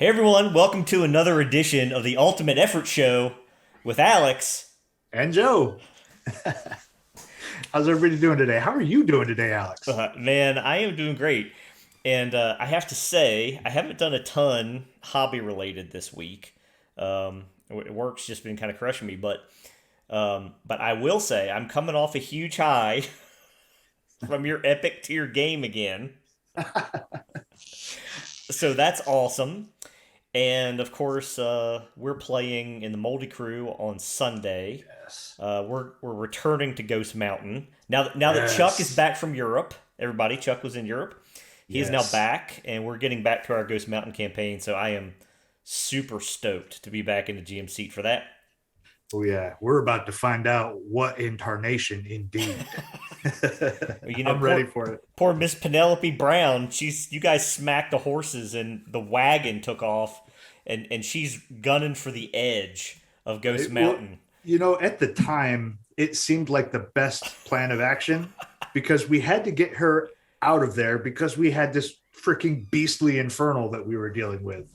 Hey everyone, welcome to another edition of the Ultimate Effort Show with Alex. And Joe, how's everybody doing today? How are you doing today, Alex? Man, I am doing great. And I have to say, I haven't done a ton hobby related this week. Work's just been kind of crushing me, but I will say I'm coming off a huge high from your epic tier game again. So that's awesome. And of course, we're playing in the Moldy Crew on Sunday. Yes. We're returning to Ghost Mountain now that Chuck is Yes. back from Europe. Everybody, Chuck was in Europe. He is now Yes. back, and we're getting back to our Ghost Mountain campaign. So I am super stoked to be back in the GM seat for that. Oh yeah, we're about to find out what incarnation indeed. You know, I'm ready for it. poor Miss Penelope Brown. You guys smacked the horses, and the wagon took off, and she's gunning for the edge of Ghost Well, Mountain. at the time, it seemed like the best plan of action because we had to get her out of there because we had this freaking beastly infernal that we were dealing with.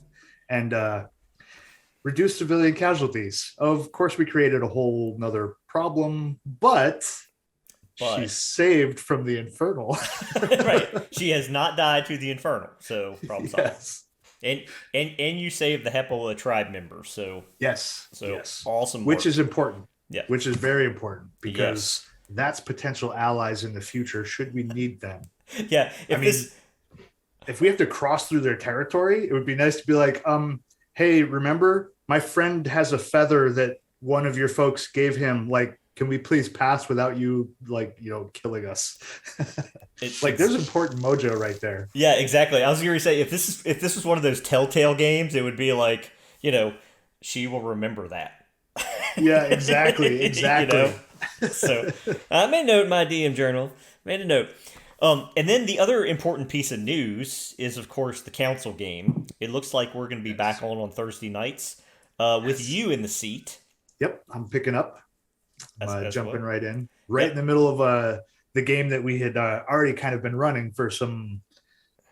And reduce civilian casualties. Of course, we created a whole nother problem, but she's But saved from the infernal. right, she has not died to the infernal, so problem solved. Yes. And you saved the Hepala tribe member, so Yes. so Yes. awesome Which work. is important, Yeah. which is very important Yes. because that's potential allies in the future should we need them. Yeah. I If mean, this if we have to cross through their territory, it would be nice to be like, hey, remember my friend has a feather that one of your folks gave him. Like, can we please pass without you, like, killing us? Like, it's there's important mojo right there. yeah, exactly. I was going to say if this was one of those Telltale games, it would be like, you know, she will remember that. Yeah, exactly, you know. exactly. So I made a note in my DM journal. Made a note. And then the other important piece of news is, of course, the council game. It looks like we're going to be back Yes. on Thursday nights with Yes. you in the seat. Yep, I'm picking up. I'm As jumping well. right in, right in Yep, the middle of the game that we had already kind of been running for some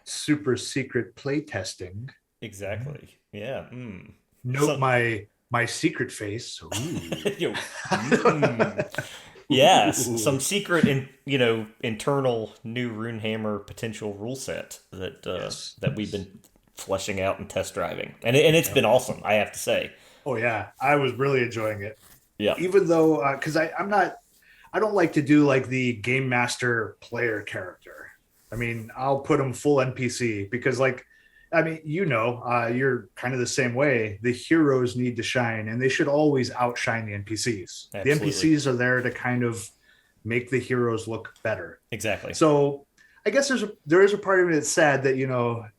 super secret play testing. exactly. Yeah. Note So, my secret face. Ooh. yo, mm. Yes, some secret internal new Runehammer potential rule set Yes. that we've Yes. been fleshing out and test driving, and it's Yep. been awesome. I have to say. Oh yeah, I was really enjoying it. Yeah. Even though, because I don't like to do like the game master player character. I mean, I'll put them full NPC because, like, I mean, you're kind of the same way. The heroes need to shine, and they should always outshine the NPCs. The Absolutely. NPCs are there to kind of make the heroes look better. Exactly. So I guess there is a part of me that's sad that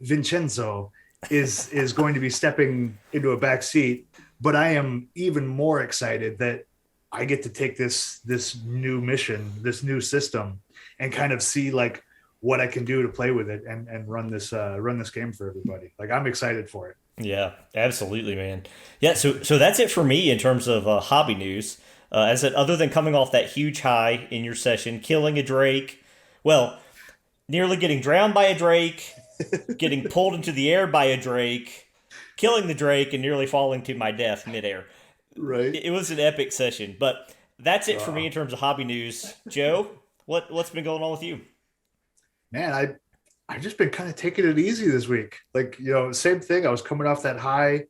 Vincenzo is going to be stepping into a back seat, but I am even more excited that I get to take this new mission, this new system, and kind of see like what I can do to play with it and run this game for everybody. Like I'm excited for it. Yeah, absolutely, man. Yeah, so that's it for me in terms of hobby news. As I said, other than coming off that huge high in your session, killing a drake, well, nearly getting drowned by a drake, getting pulled into the air by a drake, killing the drake, and nearly falling to my death midair. Right. It was an epic session, but that's it for me Uh, in terms of hobby news. Joe, what's been going on with you? Man, I've just been kind of taking it easy this week. Like, same thing. I was coming off that high,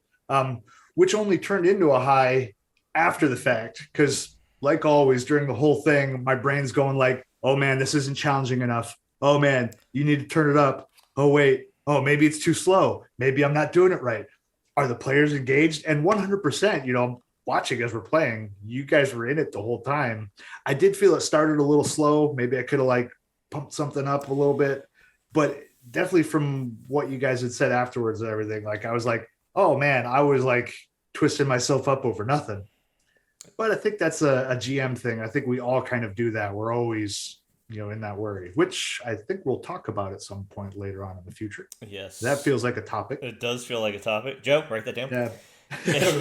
which only turned into a high after the fact. Because, like always, during the whole thing, my brain's going like, "Oh man, this isn't challenging enough. Oh man, you need to turn it up. Oh wait, oh maybe it's too slow. Maybe I'm not doing it right. Are the players engaged?" And 100%, watching as we're playing, you guys were in it the whole time. I did feel it started a little slow. Maybe I could have like pumped something up a little bit, but definitely from what you guys had said afterwards and everything, like I was like, oh man, I was like twisting myself up over nothing. But I think that's a GM thing. I think we all kind of do that. We're always, in that worry, which I think we'll talk about at some point later on in the future. That Yes, feels like a topic. it does feel like a topic. Joe, write that down. Yeah.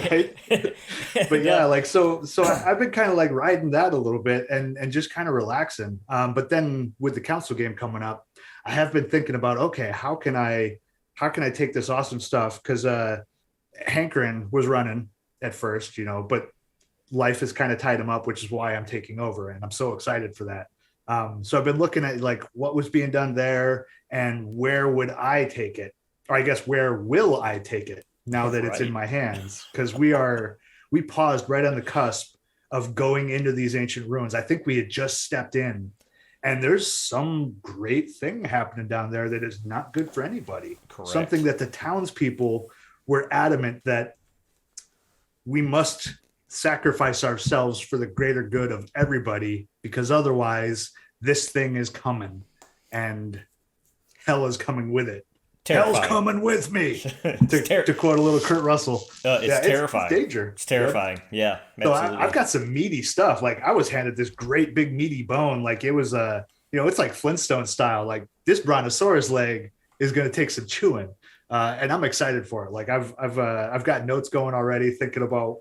Right. But and yeah, like so I've been kind of like riding that a little bit and just kind of relaxing. But then with the council game coming up, I have been thinking about, okay, how can I how can I take this awesome stuff? Because Hankrin was running at first, but life has kind of tied him up, which is why I'm taking over, and I'm so excited for that. So I've been looking at like what was being done there and where would I take it, or I guess where will I take it now that it's in my hands? Because we paused right on the cusp of going into these ancient ruins. I think we had just stepped in, and there's some great thing happening down there that is not good for anybody. Correct. Something that the townspeople were adamant that we must sacrifice ourselves for the greater good of everybody, because otherwise this thing is coming and hell is coming with it. Terrifying. Hell's coming with me, to quote a little Kurt Russell. It's terrifying. It's danger. It's terrifying. Yep. Yeah, so I've got some meaty stuff. Like I was handed this great big meaty bone. Like it was it's like Flintstone style. Like this brontosaurus leg is going to take some chewing, and I'm excited for it. Like I've got notes going already, thinking about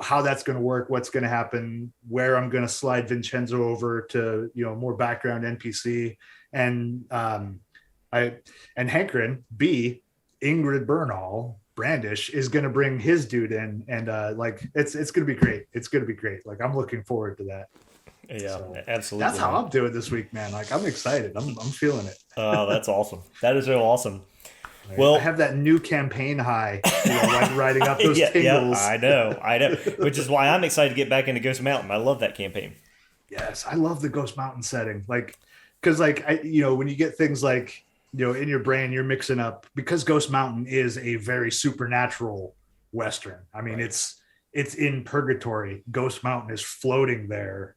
how that's going to work, what's going to happen, where I'm going to slide Vincenzo over to, more background NPC. And Hankrin B, Ingrid Bernal Brandish is going to bring his dude in, and it's going to be great. It's going to be great. Like I'm looking forward to that. Yeah, so absolutely. That's how I'm doing this week, man. Like I'm excited. I'm feeling it. Oh, that's awesome. That is real awesome. Right. Well, I have that new campaign high, riding up those tingles. Yeah, I know. Which is why I'm excited to get back into Ghost Mountain. I love that campaign. Yes, I love the Ghost Mountain setting. Because when you get things like, in your brain, you're mixing up, because Ghost Mountain is a very supernatural Western. I mean, right. It's in purgatory. Ghost Mountain is floating there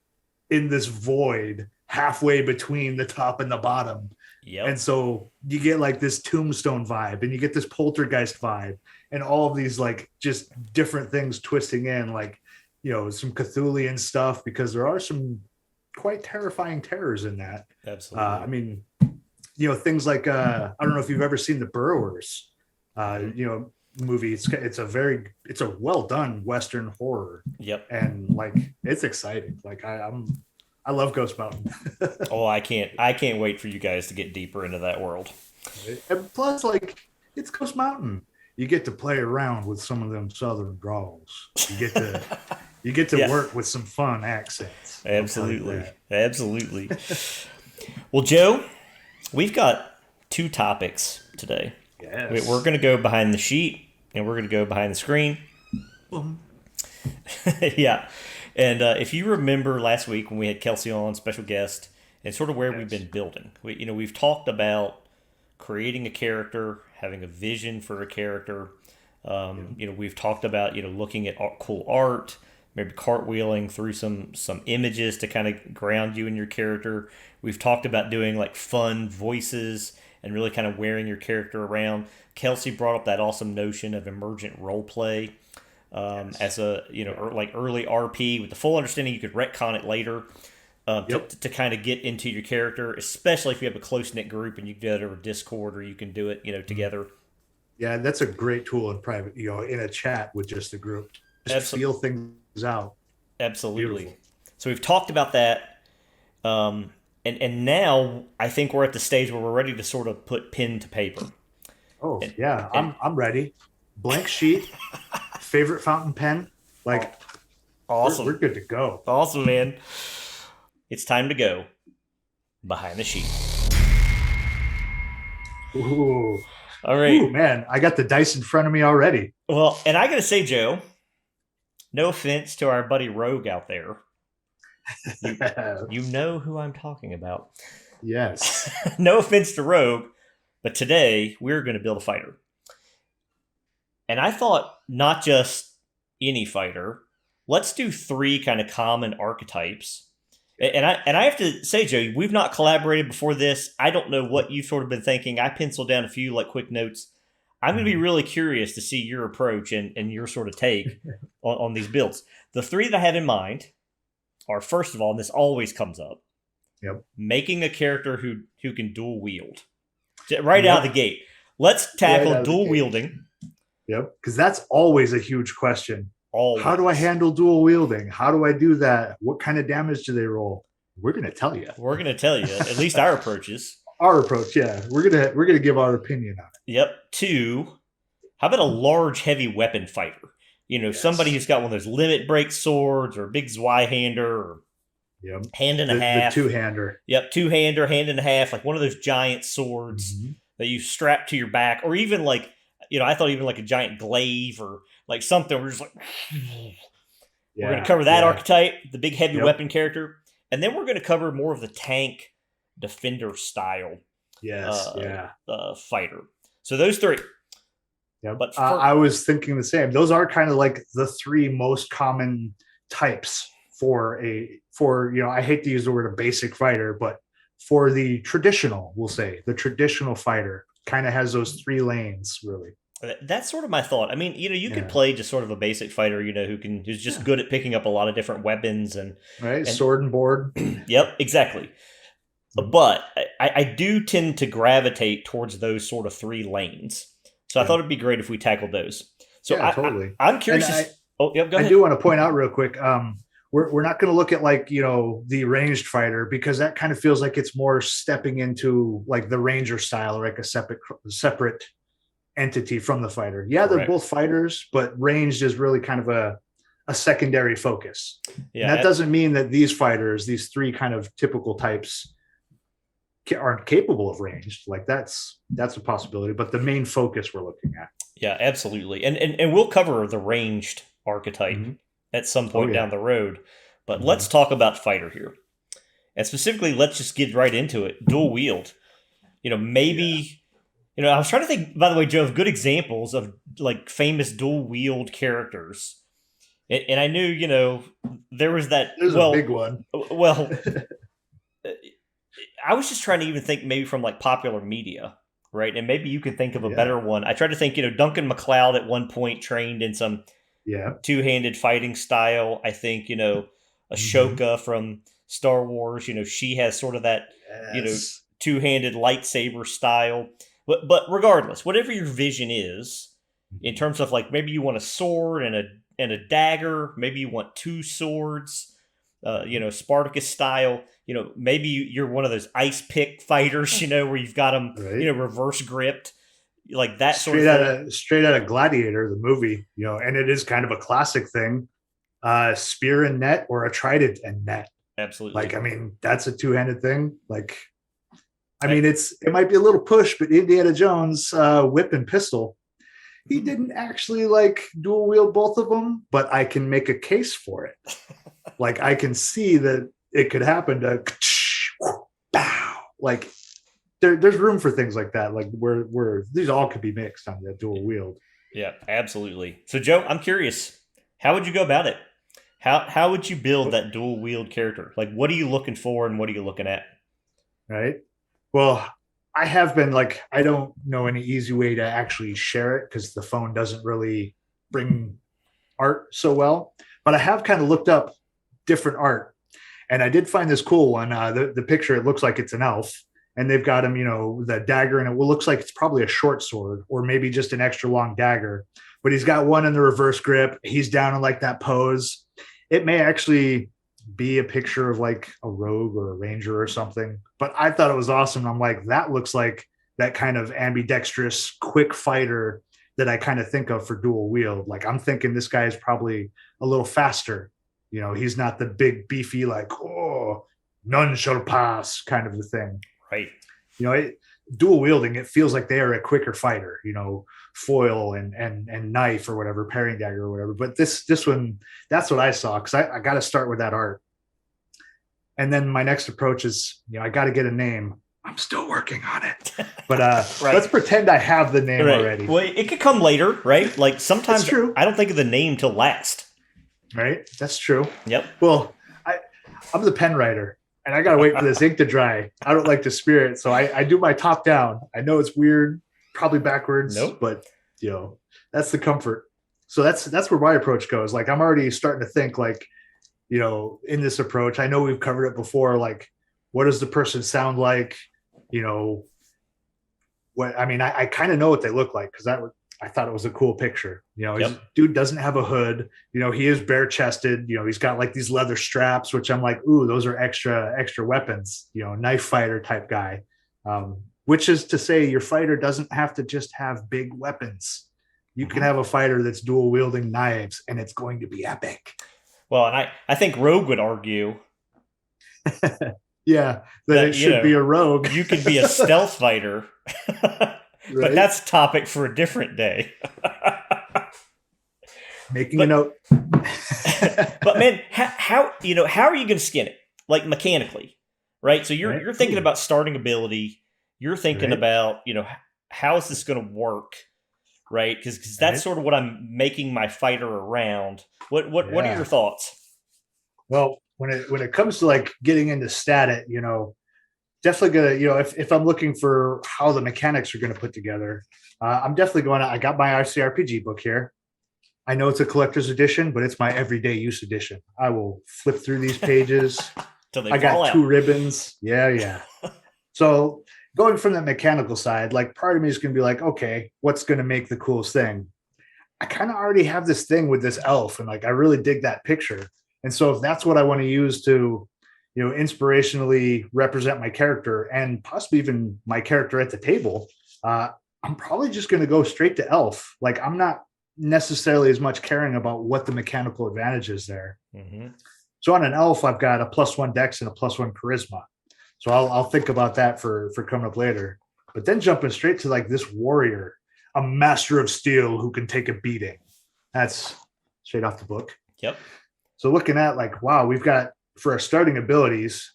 in this void halfway between the top and the bottom. Yep. And so you get like this Tombstone vibe, and you get this Poltergeist vibe, and all of these like just different things twisting in, like, some Cthulhian stuff, because there are some quite terrifying terrors in that. Absolutely. Things like I don't know if you've ever seen The Burrowers, movie. It's a well done Western horror. Yep. And like it's exciting. Like I love Ghost Mountain. Oh, I can't wait for you guys to get deeper into that world. And plus, like, it's Ghost Mountain. You get to play around with some of them southern drawls. You get to work with some fun accents. Absolutely. Well, Joe, we've got 2 topics today. Yes. We're going to go behind the sheet, and we're going to go behind the screen. Yeah. And if you remember last week when we had Kelsey on, special guest, and sort of where we've been building, we've talked about creating a character, having a vision for a character. We've talked about looking at cool art, maybe cartwheeling through some images to kind of ground you in your character. We've talked about doing like fun voices and really kind of wearing your character around. Kelsey brought up that awesome notion of emergent role play. As a like early RP with the full understanding you could retcon it later to kind of get into your character, especially if you have a close-knit group and you can do it over Discord, or you can do it together. Yeah, that's a great tool in private, in a chat with just the group. Just feel things out. Absolutely. Beautiful. So we've talked about that, and now I think we're at the stage where we're ready to sort of put pen to paper. Oh, I'm ready. Blank sheet. Favorite fountain pen, awesome. We're good to go. Awesome, man. It's time to go behind the sheet. Ooh. All right. Ooh, man, I got the dice in front of me already. Well, and I got to say, Joe, no offense to our buddy Rogue out there. You know who I'm talking about. Yes. No offense to Rogue, but today we're going to build a fighter. And I thought not just any fighter. Let's do 3 kind of common archetypes. And I have to say, Joe, we've not collaborated before this. I don't know what you've sort of been thinking. I penciled down a few like quick notes. I'm going to be really curious to see your approach and your sort of take on these builds. The 3 that I have in mind are, first of all, and this always comes up, making a character who can dual wield. Right out of the gate. Let's tackle dual wielding. Yep, because that's always a huge question. Always. How do I handle dual wielding? How do I do that? What kind of damage do they roll? We're going to tell you. We're going to tell you, at least our approaches. Our approach, yeah. We're gonna give our opinion on Yep. Two, how about a large, heavy weapon fighter? it. Somebody Yes. who's got one of those limit break swords or a big Zweihander or Yep. hand and a The two half. hander. Yep, two-hander, hand and a half, like one of those giant swords Mm-hmm. that you strap to your back, or even like, I thought even like a giant glaive or like something. We're just like, we're going to Yeah. cover that Yeah. archetype, the big heavy Yep. weapon character, and then we're going to cover more of the tank defender style Yes. Yeah. fighter. So those three. Yep. But I was thinking the same. Those are kind of like the three most common types for I hate to use the word a basic fighter, but for the traditional, we'll say the traditional fighter kind of has those three lanes really. that's sort of my thought. I mean, you could Yeah. play just sort of a basic fighter, who's just Yeah. good at picking up a lot of different weapons Right. and Sword and board. yep, exactly. Mhm. But I do tend to gravitate towards those sort of three lanes. So I Yeah. thought it'd be great if we tackled those. So Yeah, totally. I'm And curious. Oh, yep, go I ahead. do want to point out real quick. We're not going to look at like the ranged fighter because that kind of feels like it's more stepping into like the ranger style, or like a separate entity from the fighter. Yeah, they're Correct. both fighters, but ranged is really kind of a secondary focus. And that Yeah, doesn't mean that these fighters, these three kind of typical types, aren't capable of ranged. Like that's a possibility, but the main focus we're looking at. yeah, absolutely. And we'll cover the ranged archetype Mm-hmm. at some Oh point yeah. down the road. But Mm-hmm. let's talk about fighter here. And specifically, let's just get right into it. Dual wield. Yeah. Maybe I was trying to think, by the way, Joe, of good examples of like famous dual wield characters. And I knew, there was that. There's a big one. Well, I was just trying to even think maybe from like popular media, right? And maybe you can think of a Yeah. better one. I tried to think, Duncan MacLeod at one point trained in some Yeah. two-handed fighting style. I think, Mm-hmm. Ashoka from Star Wars, she has sort of that, Yes. two-handed lightsaber style. But regardless, whatever your vision is, in terms of like maybe you want a sword and a dagger, maybe you want two swords, Spartacus style. Maybe you're one of those ice pick fighters, where you've got them, Right. reverse gripped, like that sort of thing. Straight out of Gladiator, the movie, and it is kind of a classic thing. Spear and net or a trident and net. Absolutely. Like, I mean, that's a two-handed thing. Like, I I- mean, it might be a little push, but Indiana Jones, whip and pistol, he didn't actually like dual wield both of them, but I can make a case for it. Like, I can see that it could happen to like there's room for things like that, like where these all could be mixed on the dual wield. Yeah, absolutely. So, Joe, I'm curious. How would you go about it? How would you build that dual wield character? Like, what are you looking for, and what are you looking at? Right. Well, I have been like, I don't know any easy way to actually share it because the phone doesn't really bring art so well. But I have kind of looked up different art, and I did find this cool one. The picture, it looks like it's an elf, and they've got him, the dagger, and it looks like it's probably a short sword or maybe just an extra long dagger. But he's got one in the reverse grip. He's down in like that pose. It may actually be a picture of like a rogue or a ranger or something. But I thought it was awesome. I'm like, that looks like that kind of ambidextrous, quick fighter that I kind of think of for dual wield. Like, I'm thinking this guy is probably a little faster. He's not the big beefy, like, oh, none shall pass kind of a thing. Right. Dual wielding, it feels like they are a quicker fighter, foil and knife or whatever, paring dagger or whatever. But this one, that's what I saw, because I got to start with that art. And then my next approach is, I got to get a name. I'm still working on it. But Right. Let's pretend I have the name Right. already. Well, it could come later, right? Like sometimes That's true. I don't think of the name till last. Right? That's true. Yep. Well, I'm the pen writer, and I got to wait for this ink to dry. I don't like to smear it, so I do my top down. I know it's weird, probably backwards, Nope. but that's the comfort. So that's where my approach goes. Like, I'm already starting to think like, in this approach, I know we've covered it before. Like, what does the person sound like? What I mean, I kind of know what they look like because I thought it was a cool picture. Yep. Dude doesn't have a hood. He is bare chested. He's got like these leather straps, which I'm like, ooh, those are extra weapons. Knife fighter type guy. Which is to say your fighter doesn't have to just have big weapons. You can have a fighter that's dual wielding knives and it's going to be epic. Well, and I think Rogue would argue Yeah, that that, it should be a rogue. you could be a stealth fighter, but Right? that's a topic for a different day. Making a but note. but man, how are you going to skin it? Like mechanically, right? So you're Right? you're thinking Ooh, about starting ability. You're thinking right? about, how is this going to work, right? Because that's Right? sort of what I'm making my fighter around. What are your Yeah. thoughts? Well, when it comes to like getting into stat, definitely gonna, if I'm looking for how the mechanics are gonna put together, I'm definitely going to, I got my ICRPG book here. I know it's a collector's edition, but it's my everyday use edition. I will flip through these pages. Till they I fall got out. two ribbons. Yeah, yeah. So going from that mechanical side, like part of me is going to be like, okay, what's going to make the coolest thing? I kind of already have this thing with this elf, and like I really dig that picture. And so if that's what I want to use to, inspirationally represent my character and possibly even my character at the table, I'm probably just going to go straight to elf. Like I'm not necessarily as much caring about what the mechanical advantage is there. Mm-hmm. So on an elf, I've got a +1 dex and a +1 charisma. So I'll think about that for coming up later. But then jumping straight to like this warrior, a master of steel who can take a beating. That's straight off the book. Yep. So looking at like, wow, we've got for our starting abilities,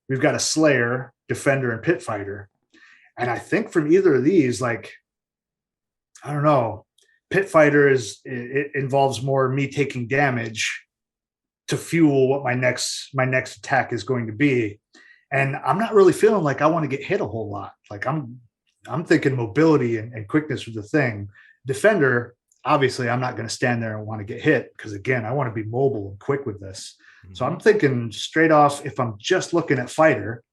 we've got a slayer, defender, and pit fighter. And I think from either of these, like, I don't know, pit fighter it involves more me taking damage to fuel what my next attack is going to be. And I'm not really feeling like I want to get hit a whole lot. Like I'm thinking mobility and quickness with the thing. Defender, obviously, I'm not going to stand there and want to get hit because again, I want to be mobile and quick with this. Mm-hmm. So I'm thinking straight off, if I'm just looking at fighter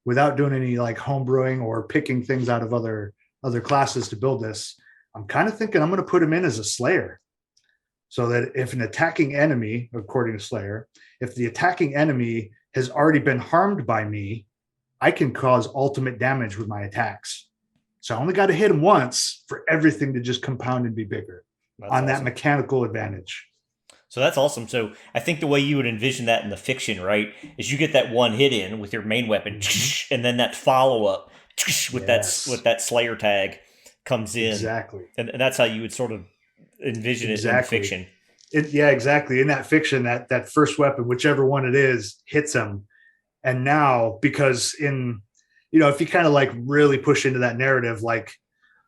without doing any like homebrewing or picking things out of other classes to build this, I'm kind of thinking I'm going to put him in as a slayer. So that if an attacking enemy, according to Slayer, if the attacking enemy has already been harmed by me, I can cause ultimate damage with my attacks. So I only got to hit him once for everything to just compound and be bigger That's on awesome. that mechanical advantage. So that's awesome. So I think the way you would envision that in the fiction, right, is you get that one hit in with your main weapon, and then that follow up with Yes. that Slayer tag comes in, Exactly. and that's how you would sort of envision it in the fiction. Yeah, exactly. In that fiction, that first weapon, whichever one it is, hits him. And now, because if you kind of like really push into that narrative, like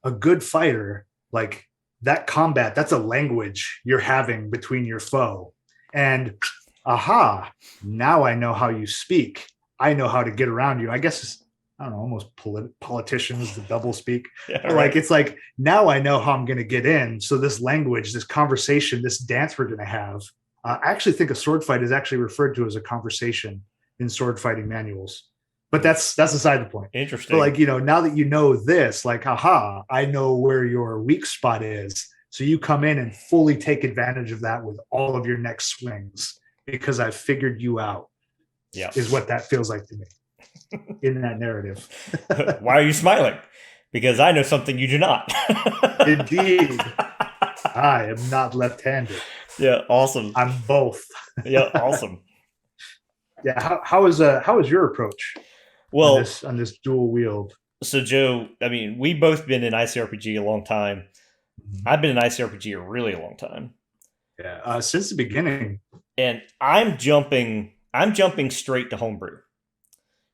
a good fighter, like that combat, that's a language you're having between your foe. And aha, now I know how you speak. I know how to get around you. I guess I don't know, almost politicians, the double speak. Yeah, right. Like it's like now I know how I'm going to get in. So this language, this conversation, this dance we're going to have. I actually think a sword fight is actually referred to as a conversation in sword fighting manuals. But that's aside the point. Interesting. But like, now that you know this, like, aha, I know where your weak spot is. So you come in and fully take advantage of that with all of your next swings because I've figured you out. Yeah. Is what that feels like to me. In that narrative. Why are you smiling? Because I know something you do not. Indeed. I am not left-handed. Yeah, awesome. I'm both. Yeah, awesome. Yeah, how is your approach well on this dual wield? So Joe, I mean, we've both been in ICRPG a long time. Mm-hmm. I've been in ICRPG a really long time. Yeah, since the beginning. And I'm jumping straight to homebrew.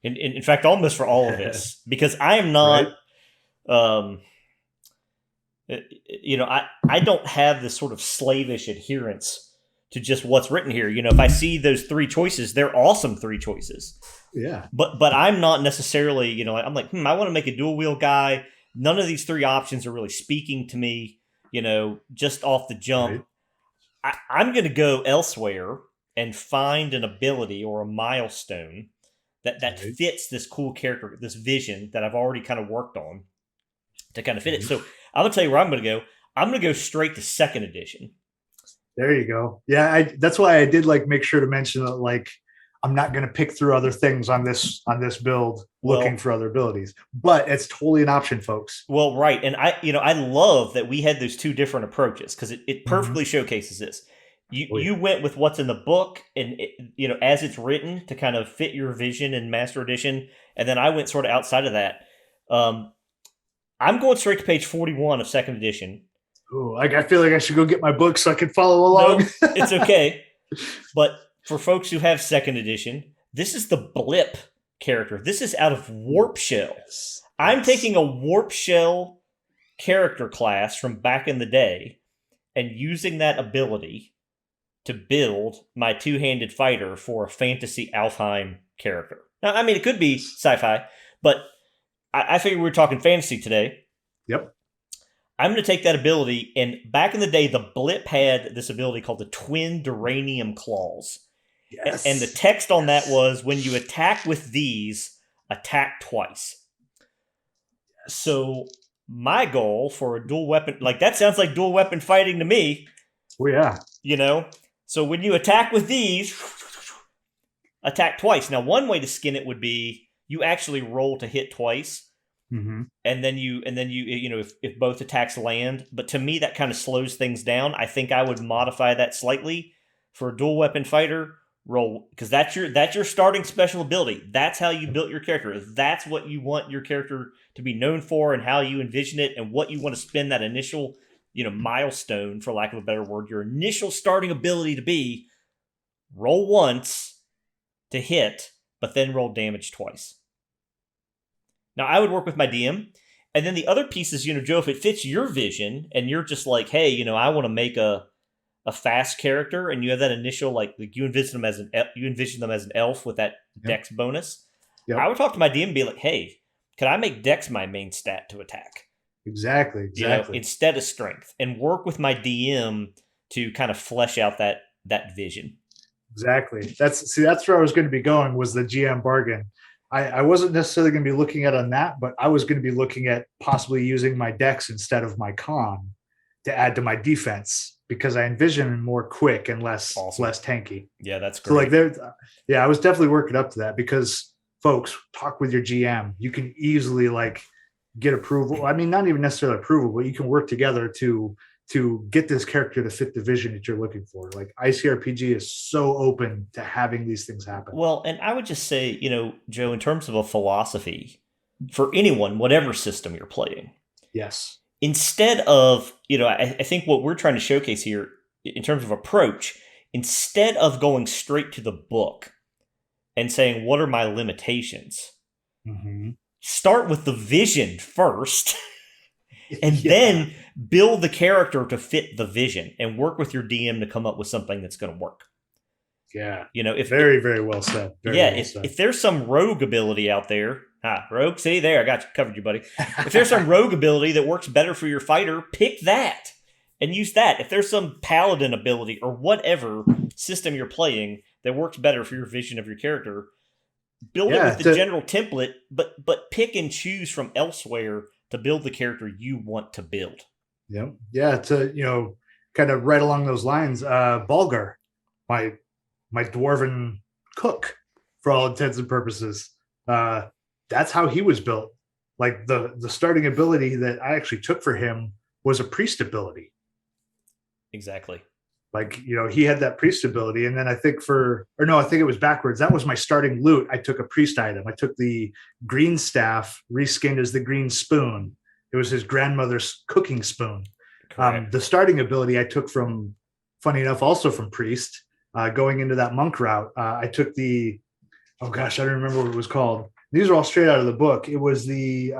In fact, almost for all of this, because I am not, right. I don't have this sort of slavish adherence to just what's written here. If I see those three choices, they're awesome three choices. Yeah. But I'm not necessarily, I'm like, I want to make a dual wheel guy. None of these three options are really speaking to me, just off the jump. Right. I'm going to go elsewhere and find an ability or a milestone that right. fits this cool character, this vision that I've already kind of worked on to kind of fit it. So I'm gonna tell you where I'm gonna go. I'm gonna go straight to second edition. There you go. Yeah, that's why I did like make sure to mention that. Like, I'm not going to pick through other things on this build looking Well, for other abilities. But it's totally an option, folks. well, right, and I love that we had those two different approaches because it Mm-hmm. perfectly showcases this. You Oh yeah. you went with what's in the book and as it's written to kind of fit your vision in Master Edition, and then I went sort of outside of that. Um, I'm going straight to page 41 of Second Edition. Ooh, like I feel like I should go get my book so I can follow along. No, it's okay. But for folks who have Second Edition, this is the Blip character. This is out of Warp Shell. Yes. I'm Yes. taking a Warp Shell character class from back in the day and using that ability to build my two-handed fighter for a fantasy Alfheim character. Now, I mean, it could be sci-fi, but I figure we're talking fantasy today. Yep. I'm going to take that ability, and back in the day, the Blip had this ability called the Twin Duranium Claws. Yes. And the text on that was, when you attack with these, attack twice. So my goal for a dual weapon, like that sounds like dual weapon fighting to me, Oh yeah. So when you attack with these, attack twice. Now, one way to skin it would be you actually roll to hit twice, Mm-hmm. and then if both attacks land. But to me, that kind of slows things down. I think I would modify that slightly for a dual weapon fighter. Roll, because that's your starting special ability. That's how you built your character. That's what you want your character to be known for, and how you envision it, and what you want to spend that initial milestone, for lack of a better word, your initial starting ability to be. Roll once to hit, but then roll damage twice. Now, I would work with my DM, and then the other piece is, Joe, if it fits your vision, and you're just like, hey, I want to make a fast character, and you have that initial like you envision them as an elf with that Yep. dex bonus. Yep. I would talk to my DM and be like, hey, could I make dex my main stat to attack? Exactly. Instead of strength, and work with my DM to kind of flesh out that vision. Exactly. That's where I was going to be going, was the GM bargain. I wasn't necessarily going to be looking at on that, but I was going to be looking at possibly using my dex instead of my con to add to my defense, because I envision more quick and less tanky. Yeah, that's great. So I was definitely working up to that, because folks, talk with your GM. You can easily get approval. I mean, not even necessarily approval, but you can work together to get this character to fit the vision that you're looking for. Like, ICRPG is so open to having these things happen. Well, and I would just say, Joe, in terms of a philosophy for anyone, whatever system you're playing, Yes. instead of, I think what we're trying to showcase here in terms of approach, instead of going straight to the book and saying, what are my limitations? Mm-hmm. Start with the vision first and then build the character to fit the vision, and work with your DM to come up with something that's going to work. Yeah. If very, very well said. If there's some rogue ability out there, rogue, see there, I got you, covered you, buddy. If there's some rogue ability that works better for your fighter, pick that and use that. If there's some paladin ability or whatever system you're playing that works better for your vision of your character, build it with the general template, but pick and choose from elsewhere to build the character you want to build. Yep. Yeah. To, kind of right along those lines, Bulgar, my dwarven cook, for all intents and purposes, that's how he was built. Like, the starting ability that I actually took for him was a priest ability. Exactly. Like, he had that priest ability. And then I think I think it was backwards. That was my starting loot. I took a priest item. I took the green staff, reskinned as the green spoon. It was his grandmother's cooking spoon. The starting ability I took from, funny enough, also from priest, going into that monk route. I took the, oh gosh, I don't remember what it was called. These are all straight out of the book. It was the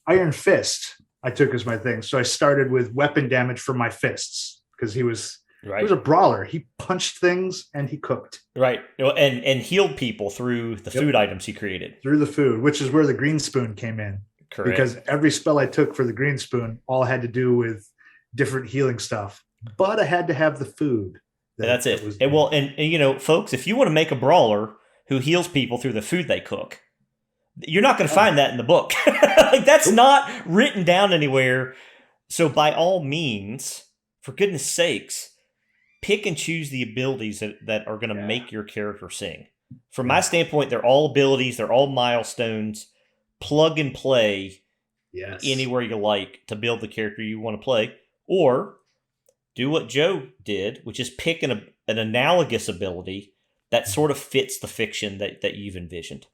Iron Fist I took as my thing. So I started with weapon damage for my fists, because he was a brawler. He punched things and he cooked. Right. And healed people through the food items he created. Through the food, which is where the green spoon came in. Correct. Because every spell I took for the green spoon all had to do with different healing stuff. But I had to have the food. That's it. And folks, if you want to make a brawler who heals people through the food they cook, you're not going to find that in the book. That's not written down anywhere. So by all means, for goodness sakes, pick and choose the abilities that are going to Yeah. make your character sing. From my standpoint, they're all abilities, they're all milestones. Plug and play Yes. anywhere you like to build the character you want to play, or do what Joe did, which is pick an analogous ability that sort of fits the fiction that you've envisioned.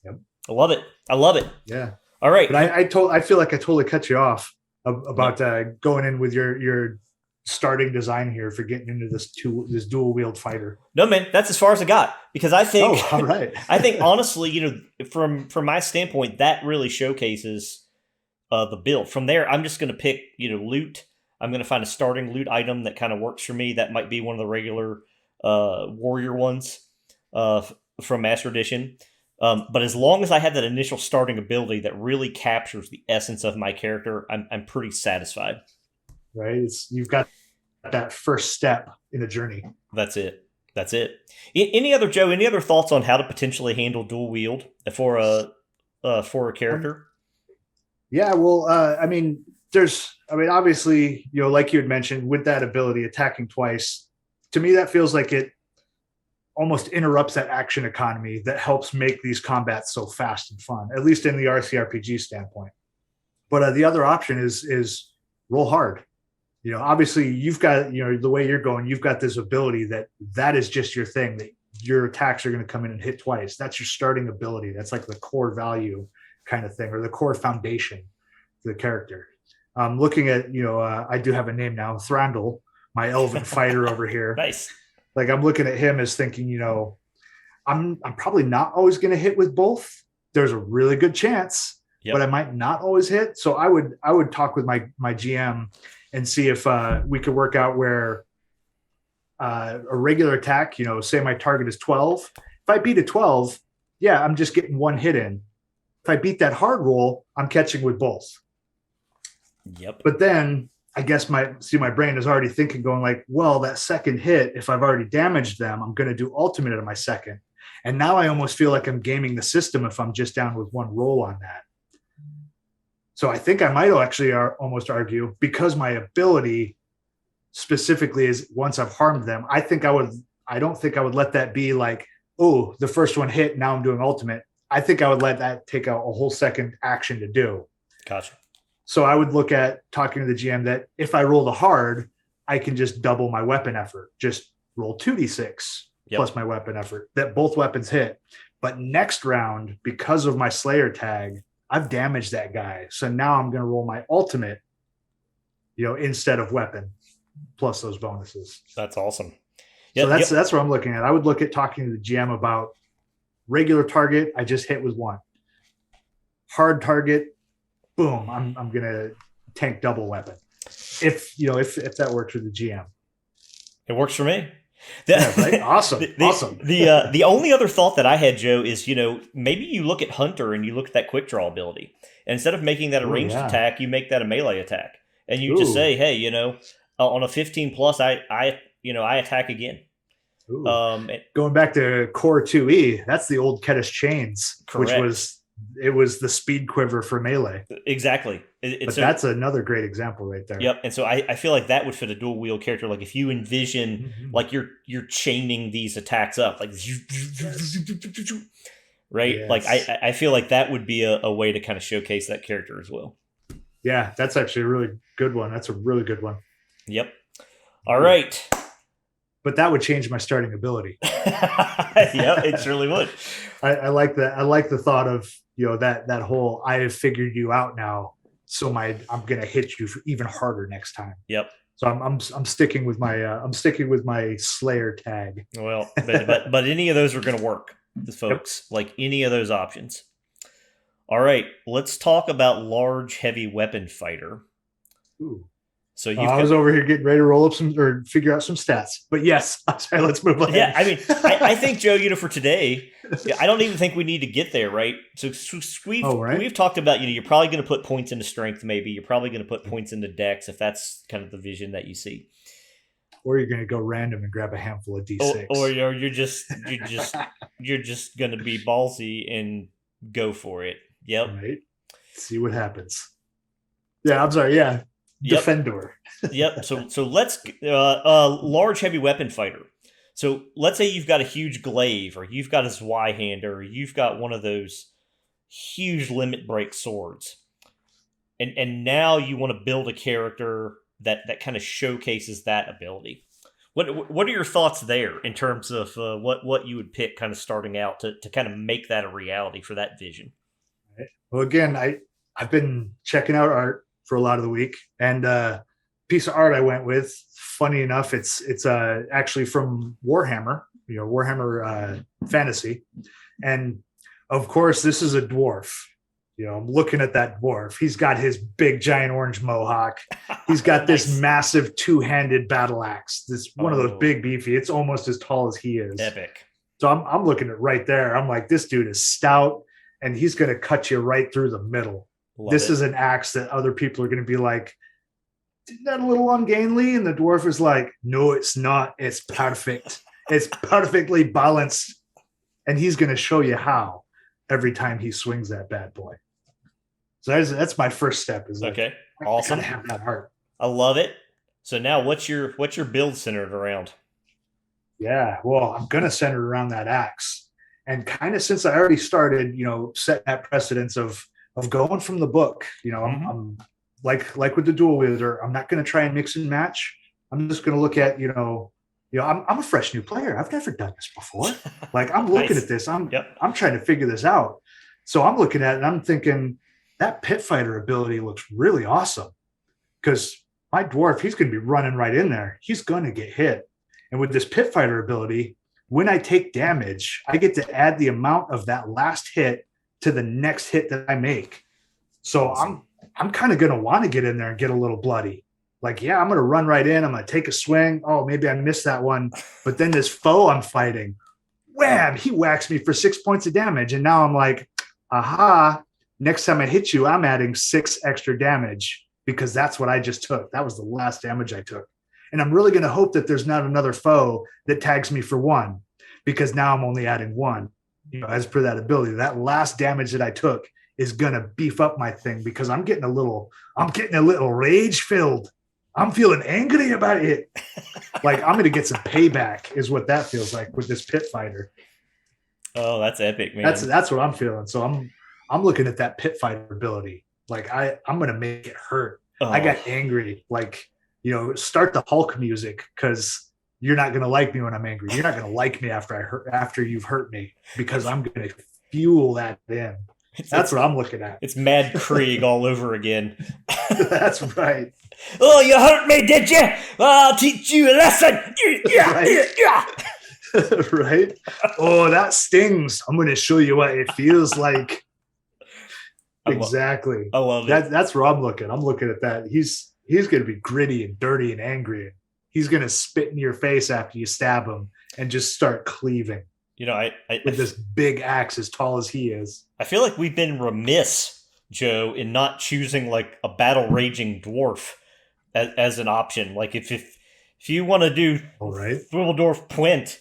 Yep. I love it. I love it. Yeah. All right. But I feel like I totally cut you off about going in with your starting design here for getting into this dual wield fighter. No, man, that's as far as I got, because I think, all right. I think honestly, from my standpoint, that really showcases the build. From there, I'm just going to pick, loot. I'm going to find a starting loot item that kind of works for me. That might be one of the regular warrior ones from Master Edition. But as long as I have that initial starting ability that really captures the essence of my character, I'm pretty satisfied. Right? You've got that first step in the journey. That's it. Any other thoughts on how to potentially handle dual wield for a character? Yeah, well, obviously, like you had mentioned, with that ability, attacking twice, to me, that feels like it almost interrupts that action economy that helps make these combats so fast and fun, at least in the RCRPG standpoint. But the other option is roll hard. Obviously you've got, the way you're going, you've got this ability that is just your thing, that your attacks are going to come in and hit twice. That's your starting ability. That's like the core value kind of thing, or the core foundation for the character. Looking at, I do have a name now, Thranduil, my elven fighter over here. Nice. Like, I'm looking at him as thinking, I'm probably not always going to hit with both. There's a really good chance, but I might not always hit. So I would talk with my GM and see if we could work out where a regular attack, say my target is 12. If I beat a 12, yeah, I'm just getting one hit in. If I beat that hard roll, I'm catching with both. Yep. But then I guess my brain is already thinking, going like, well, that second hit, if I've already damaged them, I'm going to do ultimate on my second. And now I almost feel like I'm gaming the system if I'm just down with one roll on that. So I think I might actually almost argue, because my ability specifically is once I've harmed them, I don't think I would let that be like, oh, the first one hit, now I'm doing ultimate. I think I would let that take a whole second action to do. Gotcha. So I would look at talking to the GM that if I roll the hard, I can just double my weapon effort. Just roll 2d6 plus my weapon effort, that both weapons hit. But next round, because of my Slayer tag, I've damaged that guy. So now I'm going to roll my ultimate, instead of weapon, plus those bonuses. That's awesome. So that's what I'm looking at. I would look at talking to the GM about regular target, I just hit with one. Hard target, boom, I'm going to tank double weapon. If that works with the GM. It works for me. Right? Awesome. Awesome. The only other thought that I had, Joe, is, maybe you look at Hunter and you look at that quick draw ability. And instead of making that a ranged attack, you make that a melee attack. And you just say, hey, on a 15 plus, I attack again. Going back to Core 2E, that's the old Kedis Chains, correct. It was the speed quiver for melee. Exactly. But that's another great example right there. Yep. And so I feel like that would fit a dual wield character. Like if you envision like you're chaining these attacks up, like right. Yes. Like I feel like that would be a way to kind of showcase that character as well. Yeah, that's actually a really good one. That's a really good one. Yep. All right. But that would change my starting ability. Yeah, it surely would. I like that. I like the thought of, that whole, I have figured you out now, so I'm going to hit you even harder next time. Yep. So I'm sticking with my Slayer tag. Well, but any of those are going to work, folks. Yep. Like any of those options. All right, let's talk about large heavy weapon fighter. Ooh. So I was over here getting ready to roll up figure out some stats. But yes, I'm sorry, let's move on. Yeah, I mean, I think, Joe, for today, I don't even think we need to get there, right? So we've talked about, you're probably going to put points into strength, maybe. You're probably going to put points into dex, if that's kind of the vision that you see. Or you're going to go random and grab a handful of D6. Or you're just going to be ballsy and go for it. Yep. Right. See what happens. Yeah, I'm sorry. Yeah. Yep. defender. Yep. So let's large heavy weapon fighter. So let's say you've got a huge glaive, or you've got a Zweihander, or you've got one of those huge limit break swords, and now you want to build a character that kind of showcases that ability. What are your thoughts there in terms of what you would pick, kind of starting out to kind of make that a reality for that vision? Well, again, I've been checking out art for a lot of the week, and piece of art I went with. Funny enough, it's actually from Warhammer, Warhammer Fantasy, and of course this is a dwarf. I'm looking at that dwarf. He's got his big giant orange mohawk. He's got Nice. this massive two-handed battle axe. This one of those Oh, big beefy. It's almost as tall as he is. epic. So I'm looking at right there. I'm like, this dude is stout, and he's going to cut you right through the middle. Love This it. is an axe that other people are going to be like, isn't that a little ungainly? And the dwarf is like, no, it's not. It's perfect. It's perfectly balanced. And he's going to show you how every time he swings that bad boy. So that's my first step. Is like, Okay. I Awesome. gotta have that art. I love it. So now what's your build centered around? Yeah. Well, I'm gonna center it around that axe. And kind of since I already started, setting that precedence of going from the book, Mhm. I'm like with the dual wielder, I'm not gonna try and mix and match. I'm just gonna look at, I'm a fresh new player. I've never done this before. Like I'm looking Nice. at this, Yep. I'm trying to figure this out. So I'm looking at it and I'm thinking that pit fighter ability looks really awesome because my dwarf, he's going to be running right in there. He's going to get hit. And with this pit fighter ability, when I take damage, I get to add the amount of that last hit to the next hit that I make. So Awesome. I'm kind of going to want to get in there and get a little bloody. Like, yeah, I'm going to run right in. I'm going to take a swing. Oh, maybe I missed that one. But then this foe I'm fighting, wham, he whacks me for 6 points of damage. And now I'm like, aha, next time I hit you, I'm adding 6 extra damage because that's what I just took. That was the last damage I took. And I'm really going to hope that there's not another foe that tags me for 1 because now I'm only adding 1. As per that ability, that last damage that I took is going to beef up my thing because I'm getting a little rage filled. I'm feeling angry about it. Like I'm going to get some payback is what that feels like with this pit fighter. Oh, that's epic, man. That's what I'm feeling. So I'm looking at that pit fighter ability. Like I'm gonna make it hurt. I got angry. Like, start the Hulk music because you're not gonna like me when I'm angry. You're not gonna like me after you've hurt me because I'm gonna fuel that in. That's what I'm looking at. It's Mad Krieg all over again. That's right. Oh, you hurt me, did you? Well, I'll teach you a lesson. Yeah, Right. yeah. Right? Oh, that stings. I'm going to show you what it feels like. Exactly. I love it. That's where I'm looking. I'm looking at that. He's going to be gritty and dirty and angry. He's going to spit in your face after you stab him and just start cleaving with this big axe as tall as he is. I feel like we've been remiss, Joe, in not choosing like a battle raging dwarf as an option. Like if you want to do All right. Dwarf Puent,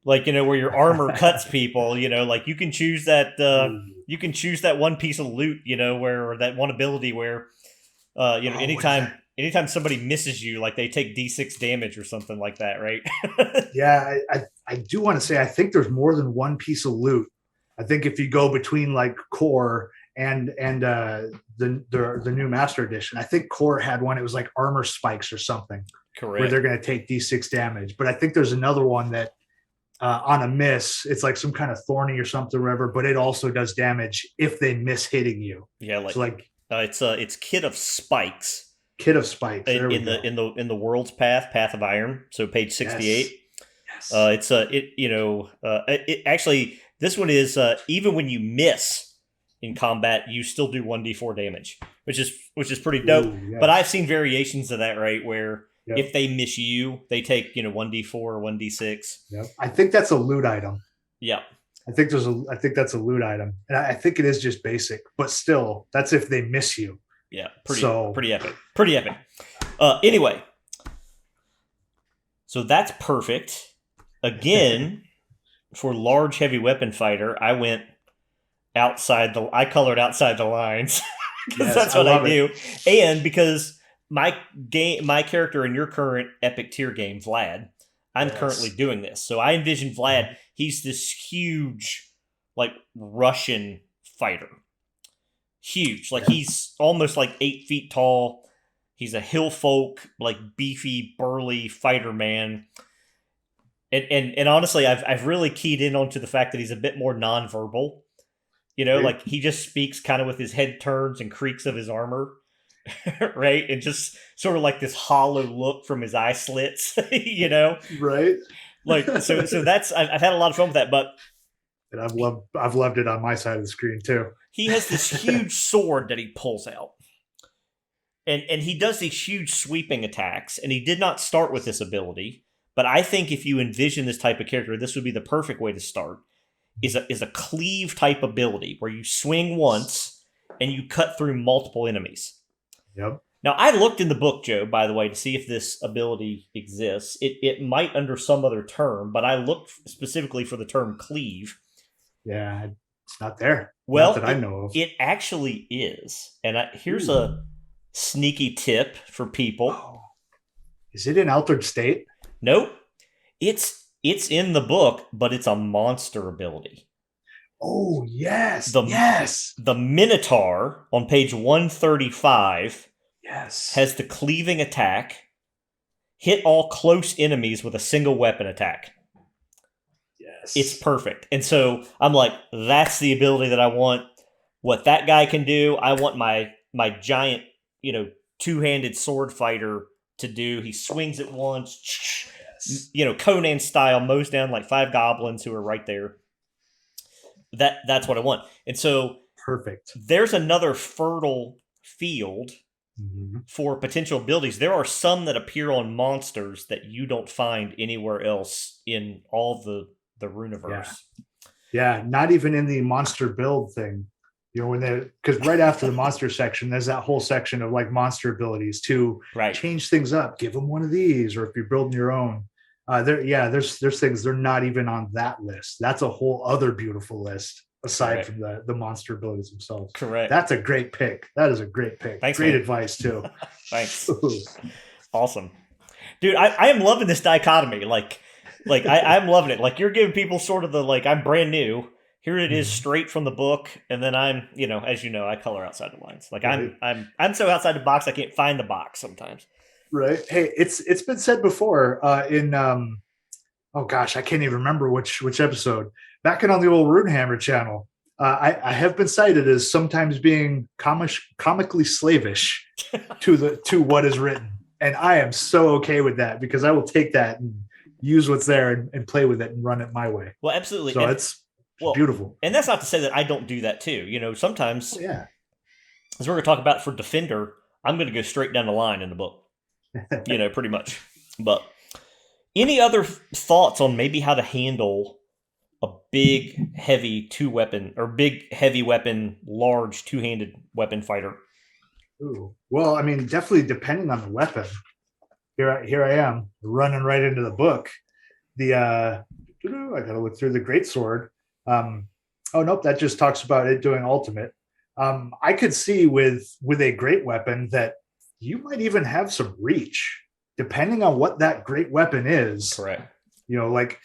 like where your armor cuts people, like you can choose that one piece of loot, where, or that one ability where anytime somebody misses you, like they take D6 damage or something like that, right? Yeah, I do want to say I think there's more than one piece of loot. I think if you go between like core and the new Master Edition, I think core had one. It was like armor spikes or something. Correct. Where they're going to take D6 damage. But I think there's another one that on a miss, it's like some kind of thorny or something, or whatever. But it also does damage if they miss hitting you. Yeah, so like it's Kit of Spikes. Kit of Spikes in the World's Path of Iron. So page 68. Yes. It actually, this one is even when you miss in combat, you still do 1d4 damage, which is pretty dope. Ooh, yes. But I've seen variations of that, right, where Yep. if they miss you, they take 1d4 or 1d6. Yep. I think that's a loot item. Yeah. I think that's a loot item, and I think it is just basic, but still, that's if they miss you. Yeah, pretty epic. Pretty epic. Anyway, so that's perfect. Again, for large heavy weapon fighter, I went I colored outside the lines because that's what I do, and because my character in your current epic tier game, Vlad, I'm currently Yes. doing this. So I envision Vlad, he's this huge, like Russian fighter. Huge. Like Yeah. he's almost like 8 feet tall. He's a hill folk, like beefy, burly fighter man. And honestly, I've really keyed in onto the fact that he's a bit more nonverbal. Right. Like he just speaks kind of with his head turns and creaks of his armor, right? And just sort of like this hollow look from his eye slits, Right. Like so that's I've had a lot of fun with that, but And I've loved it on my side of the screen too. he has this huge sword that he pulls out. And he does these huge sweeping attacks, and he did not start with this ability. But I think if you envision this type of character, this would be the perfect way to start. Is a cleave type ability where you swing once and you cut through multiple enemies. Yep. Now I looked in the book, Joe, by the way, to see if this ability exists. It might under some other term, but I looked specifically for the term cleave. Yeah, it's not there. Well, Not that I know of. it actually is. And here's Ooh. a sneaky tip for people. Oh. Is it in Altered State? Nope. It's in the book, but it's a monster ability. Oh, yes. The yes. The Minotaur on page 135 Yes. has the cleaving attack. Hit all close enemies with a single weapon attack. Yes. It's perfect. And so I'm like, that's the ability that I want. What that guy can do, I want my giant, two-handed sword fighter to do. He swings it once, Conan style, mows down like 5 goblins who are right there. That's what I want. And so perfect. there's another fertile field for potential abilities. There are some that appear on monsters that you don't find anywhere else in all the Runeverse. Yeah, not even in the monster build thing. Because right after the monster section, there's that whole section of like monster abilities to change things up. Give them one of these, or if you're building your own. There's things they're not even on that list. That's a whole other beautiful list aside from the monster abilities themselves. Correct. That's a great pick. That is a great pick. Thanks, great man. advice too. Thanks. Awesome, dude. I am loving this dichotomy. Like I'm loving it. Like you're giving people sort of the I'm brand new. Here it is straight from the book, and then I'm, as you know, I color outside the lines. Like right. I'm so outside the box I can't find the box sometimes. Right. Hey, it's been said before in oh gosh, I can't even remember which episode. Back on the old Runehammer channel, I have been cited as sometimes being comically slavish to what is written, and I am so okay with that because I will take that and use what's there and play with it and run it my way. Well, absolutely. So it's beautiful. And that's not to say that I don't do that too. Sometimes, as we're going to talk about for Defender, I'm going to go straight down the line in the book, pretty much. But any other thoughts on maybe how to handle a big, heavy heavy weapon, large two-handed weapon fighter? Ooh. Well, I mean, definitely depending on the weapon. Here I am running right into the book. I got to look through the greatsword. Oh nope, that just talks about it doing ultimate. I could see with a great weapon that you might even have some reach, depending on what that great weapon is. Correct. Like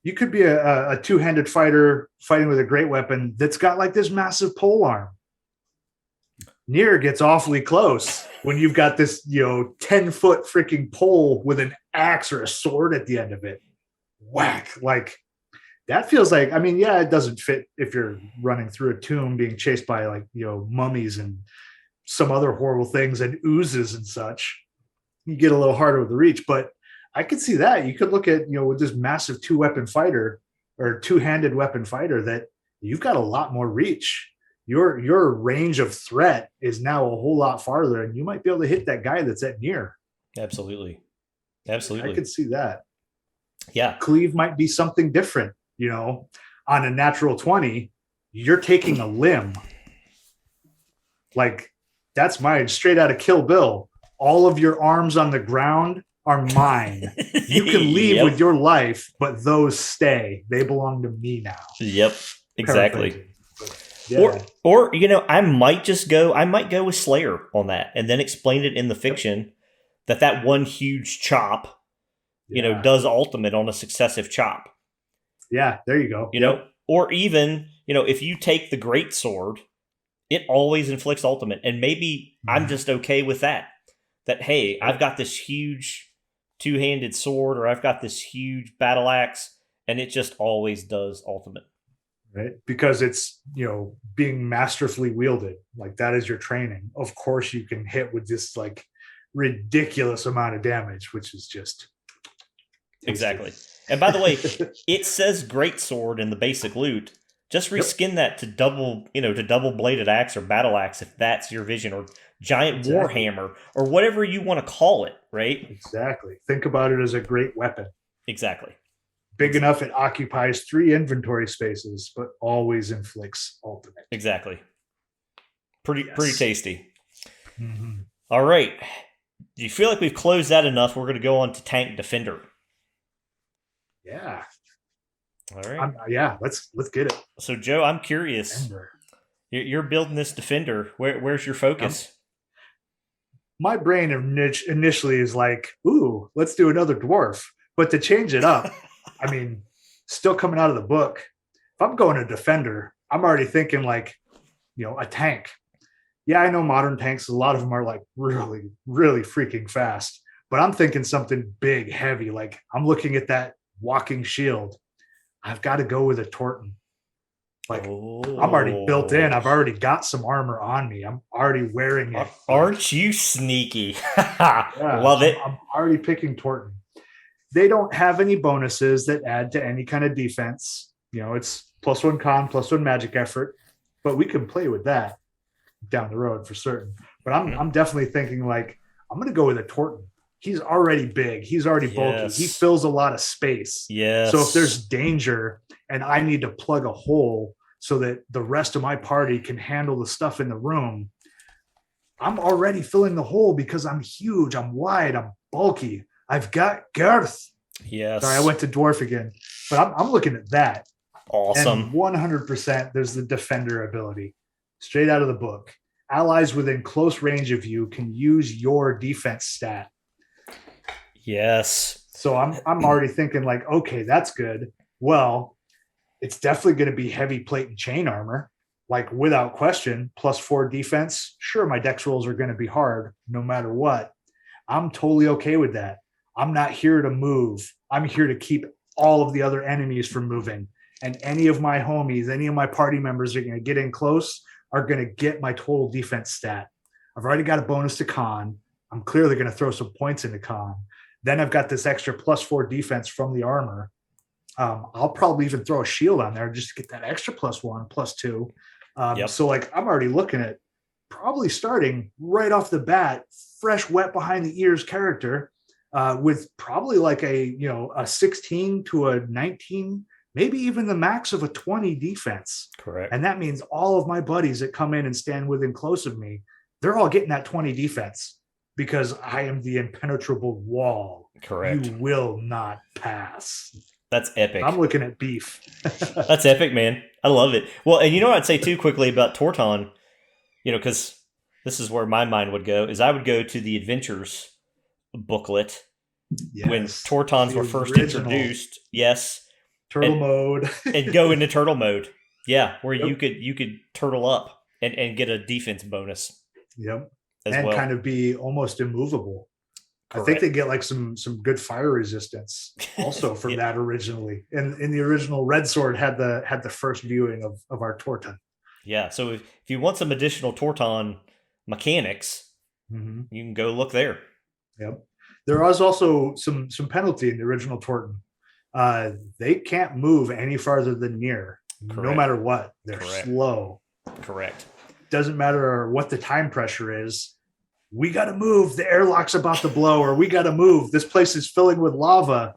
you could be a two-handed fighter fighting with a great weapon that's got like this massive pole arm. Nier gets awfully close when you've got this 10-foot freaking pole with an axe or a sword at the end of it. Whack. Like that feels like, it doesn't fit if you're running through a tomb being chased by mummies and some other horrible things and oozes and such. You get a little harder with the reach, but I could see that. You could look at, with this massive two-weapon fighter or two-handed weapon fighter that you've got a lot more reach. Your range of threat is now a whole lot farther, and you might be able to hit that guy that's at Nier. Absolutely. I could see that. Yeah. Cleave might be something different. On a natural 20, you're taking a limb. Like that's mine straight out of Kill Bill. All of your arms on the ground are mine. You can leave with your life, but those stay. They belong to me now. Yep, exactly. Yeah. Or I might go with Slayer on that, and then explain it in the Yep. fiction that one huge chop, Yeah. does ultimate on a successive chop. Yeah. There you go. Yep. Or even, if you take the great sword, it always inflicts ultimate, and maybe I'm Mhm. just okay with that. That, hey, I've Yep. got this huge two-handed sword, or I've got this huge battle axe, and it just always does ultimate. Right. Because it's, being masterfully wielded. Like that is your training. Of course, you can hit with this like ridiculous amount of damage, which is just tasty. Exactly. And by the way, it says great sword in the basic loot. Just Yep. reskin that to double bladed axe or battle axe if that's your vision, or giant Exactly. warhammer, or whatever you want to call it, right? Exactly. Think about it as a great weapon. Exactly. Big enough it occupies 3 inventory spaces, but always inflicts ultimate. Exactly. Pretty Yes. tasty. Mm-hmm. All right. Do you feel like we've closed that enough? We're going to go on to tank defender. Yeah. All right. Yeah. Let's get it. So Joe, I'm curious. Defender. You're building this defender. Where's your Um, focus? my brain initially is like, ooh, let's do another dwarf. But to change it up, I mean, still coming out of the book, if I'm going to defender, I'm already thinking like, a tank. Yeah, I know modern tanks, a lot of them are like really, really freaking fast. But I'm thinking something big, heavy. Like I'm looking at that walking shield. I've got to go with a Torton. Like I'm already built in. Oh, I've already got some armor on me. I'm already wearing it. Like, aren't you sneaky? yeah, Love it. I'm already picking Torton. They don't have any bonuses that add to any kind of defense. It's +1 con, +1 magic effort, but we can play with that down the road for certain. But Mhm. I'm definitely thinking like I'm going to go with a Torton. He's already big. He's already bulky. He Yes. fills a lot of space. So if Yes. there's danger and I need to plug a hole so that the rest of my party can handle the stuff in the room, I'm already filling the hole because I'm huge, I'm wide, I'm bulky. I've got girth. Sorry, I Yes. went to dwarf again, but I'm looking at that. And Awesome. 100%, there's the defender ability straight out of the book. Allies within close range of you can use your defense stat. Yes. So I'm already thinking like, okay, that's good. Well, it's definitely going to be heavy plate and chain armor, like without question. +4 defense. Sure, my dex rolls are going to be hard no matter what. I'm totally okay with that. I'm not here to move. I'm here to keep all of the other enemies from moving. And any of my homies, any of my party members are going to get in close, are going to get my total defense stat. I've already got a bonus to con. I'm clearly going to throw some points into con. Then I've got this extra +4 defense from the armor. I'll probably even throw a shield on there just to get that extra +1, +2. Yep. So like I'm already looking at probably starting right off the bat, fresh, wet behind the ears character with probably like a 16 to a 19, maybe even the max of a 20 defense. Correct. And that means all of my buddies that come in and stand within close of me, they're all getting that 20 defense because I am the impenetrable wall. Correct. You will not pass. That's epic. I'm looking at beef. That's epic, man. I love it. Well, and you know what I'd say too quickly about Torton, because this is where my mind would go, is I would go to the Adventures booklet when Yes. Tortons The were first original introduced. Yes. turtle And mode. and go into turtle mode. Yeah, where Yep. you could turtle up and get a defense bonus Yep. as And kind well. of be almost immovable. I think they Correct. get like some good fire resistance also from Yeah. that originally. And in the original Red Sword had the first viewing of our Torton. Yeah. So if you want some additional Torton mechanics, Mm-hmm. you can go look there. Yep. There was also some penalty in the original Torton. They can't move any farther than near, no Correct. matter what. They're Correct. slow. Correct. Doesn't matter what the time pressure is. We got to move. The airlock's about to blow, or we got to move. This place is filling with lava.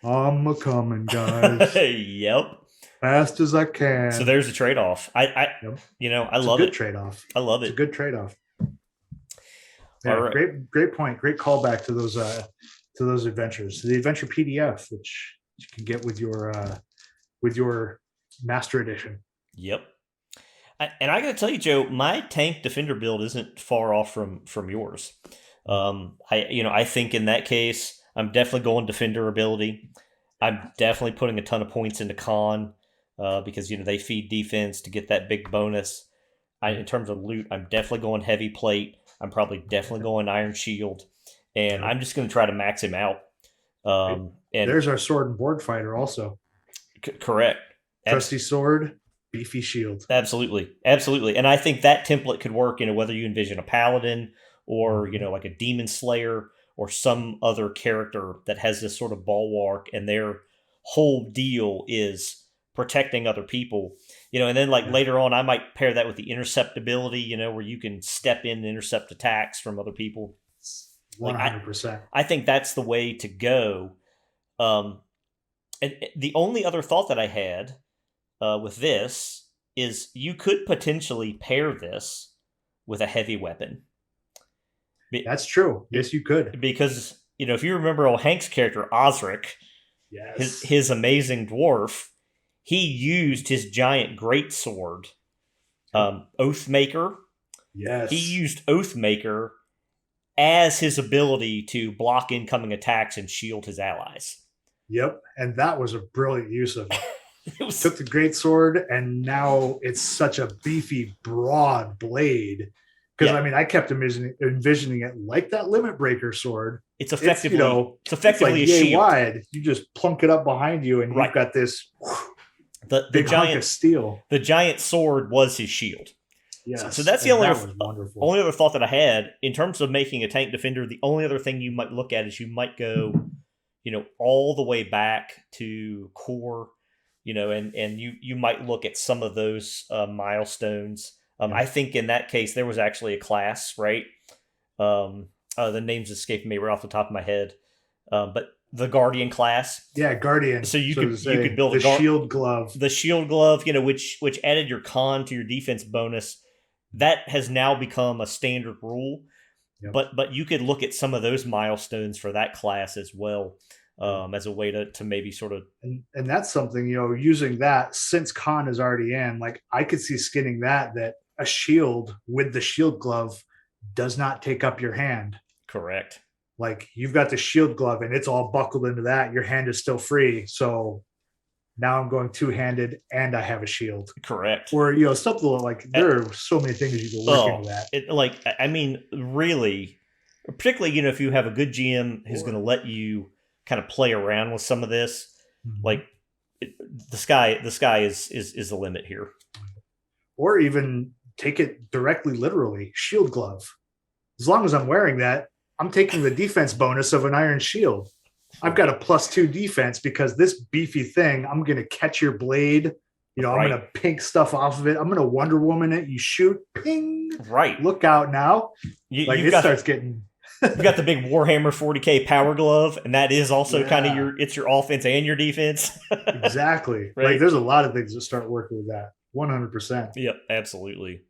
I'm a coming, guys. Yep. Fast as I can. So there's a trade off. Yep. I It's a love good it. trade-off. I love It's a it. good trade-off. All Yeah, right. great point. Great callback to those adventures. The adventure PDF, which you can get with your Master Edition. Yep. And I got to tell you, Joe, my tank defender build isn't far off from yours. I think in that case, I'm definitely going defender ability. I'm definitely putting a ton of points into con because they feed defense to get that big bonus. In terms of loot, I'm definitely going heavy plate. I'm probably definitely going iron shield, and Yep. I'm just going to try to max him out. Right. And There's our sword and board fighter also. correct. Trusty sword, beefy shield. Absolutely, absolutely, and I think that template could work. Whether you envision a paladin or like a demon slayer or some other character that has this sort of bulwark, and their whole deal is protecting other people. And then like Yeah. later on, I might pair that with the intercept ability. Where you can step in and intercept attacks from other people. Like 100%. I think that's the way to go. Um, and the only other thought that I had with this is you could potentially pair this with a heavy weapon. That's true. Yes, you could. Because, if you remember old Hank's character, Osric, his, Yes. his amazing dwarf, he used his giant greatsword, Oathmaker. He Yes. used Oathmaker as his ability to block incoming attacks and shield his allies. Yep. And that was a brilliant use of it. It was, Took the great sword, and now it's such a beefy, broad blade. Because yeah, I kept envisioning it like that limit breaker sword. it's effectively It's like a yay shield. wide. You just plunk it up behind you, and Right. you've got this The big hunk giant of steel. the giant sword was his shield. Yes. So that's the and only that was wonderful. only other thought that I had in terms of making a tank defender. The only other thing you might look at is you might go, all the way back to core, and you might look at some of those milestones. Yeah. I think in that case there was actually a class, right? The names escape me right off the top of my head, but the Guardian class. Yeah, Guardian. So you could build the shield glove. the shield glove, which added your con to your defense bonus. That has now become a standard rule. Yep. But you could look at some of those milestones for that class as well, as a way to maybe sort of And that's something, using that, since con is already in, like I could see skinning that a shield with the shield glove does not take up your hand. correct. Like you've got the shield glove and it's all buckled into that. Your hand is still free. So now I'm going two-handed and I have a shield. Correct. Or, something like there are so many things you can work into that. Really, particularly, if you have a good GM who's going to let you kind of play around with some of this, like the sky is the limit here. Or even take it directly literally, shield glove. As long as I'm wearing that, I'm taking the defense bonus of an iron shield. I've got a +2 defense because this beefy thing, I'm going to catch your blade. I'm going to pink stuff off of it. I'm going to Wonder Woman it. You shoot, ping. Right. Look out now. Starts getting... You got the big Warhammer 40K power glove, and that is also kind of your offense and your defense. Exactly. Right? There's a lot of things that start working with that. 100%. Yep, absolutely.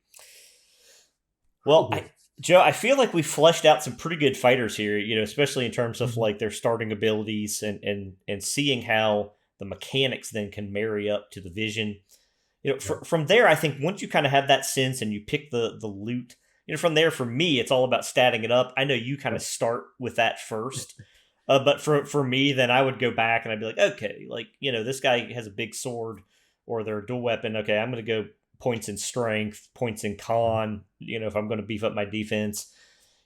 Well, Joe, I feel like we fleshed out some pretty good fighters here, especially in terms of like their starting abilities and seeing how the mechanics then can marry up to the vision. From there, I think once you kind of have that sense and you pick the loot, from there, for me, it's all about statting it up. I know you kind of start with that first. But for me, then I would go back and I'd be like, okay, this guy has a big sword or they're a dual weapon. Okay, I'm going to go points in strength, points in con, if I'm going to beef up my defense.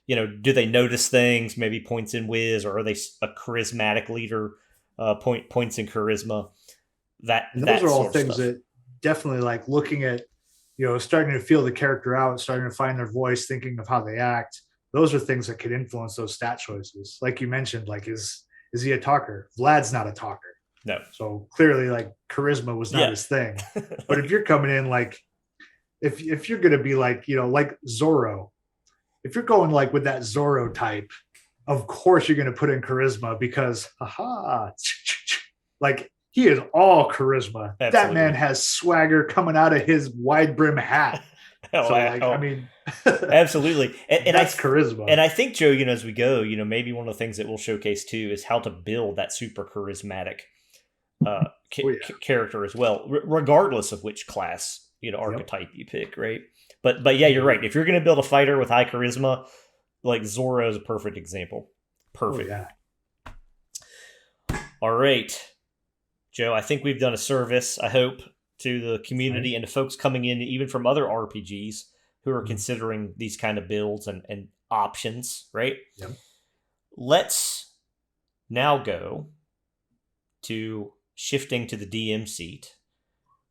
Do they notice things? Maybe points in whiz, or are they a charismatic leader? Points in charisma. Those are all things that definitely, like, looking at, starting to feel the character out, starting to find their voice, thinking of how they act. Those are things that could influence those stat choices. Like you mentioned, like is he a talker? Vlad's not a talker. No. So clearly, like, charisma was not his thing. But if you're coming in, like, if you're going to be like, like Zorro, if you're going like with that Zorro type, of course you're going to put in charisma because, like, he is all charisma. Absolutely. That man has swagger coming out of his wide brim hat. Absolutely. And that's charisma. And I think, Joe, as we go, maybe one of the things that we'll showcase too is how to build that super charismatic character as well, regardless of which class Yep. archetype you pick, right? But yeah, you're right. If you're going to build a fighter with high charisma, like Zoro is a perfect example. Oh Perfect. yeah. All right, Joe. I think we've done a service. I hope to the Right. community and to folks coming in, even from other RPGs who are Mhm. considering these kind of builds and options. Right. Yep. Let's now go to shifting to the DM seat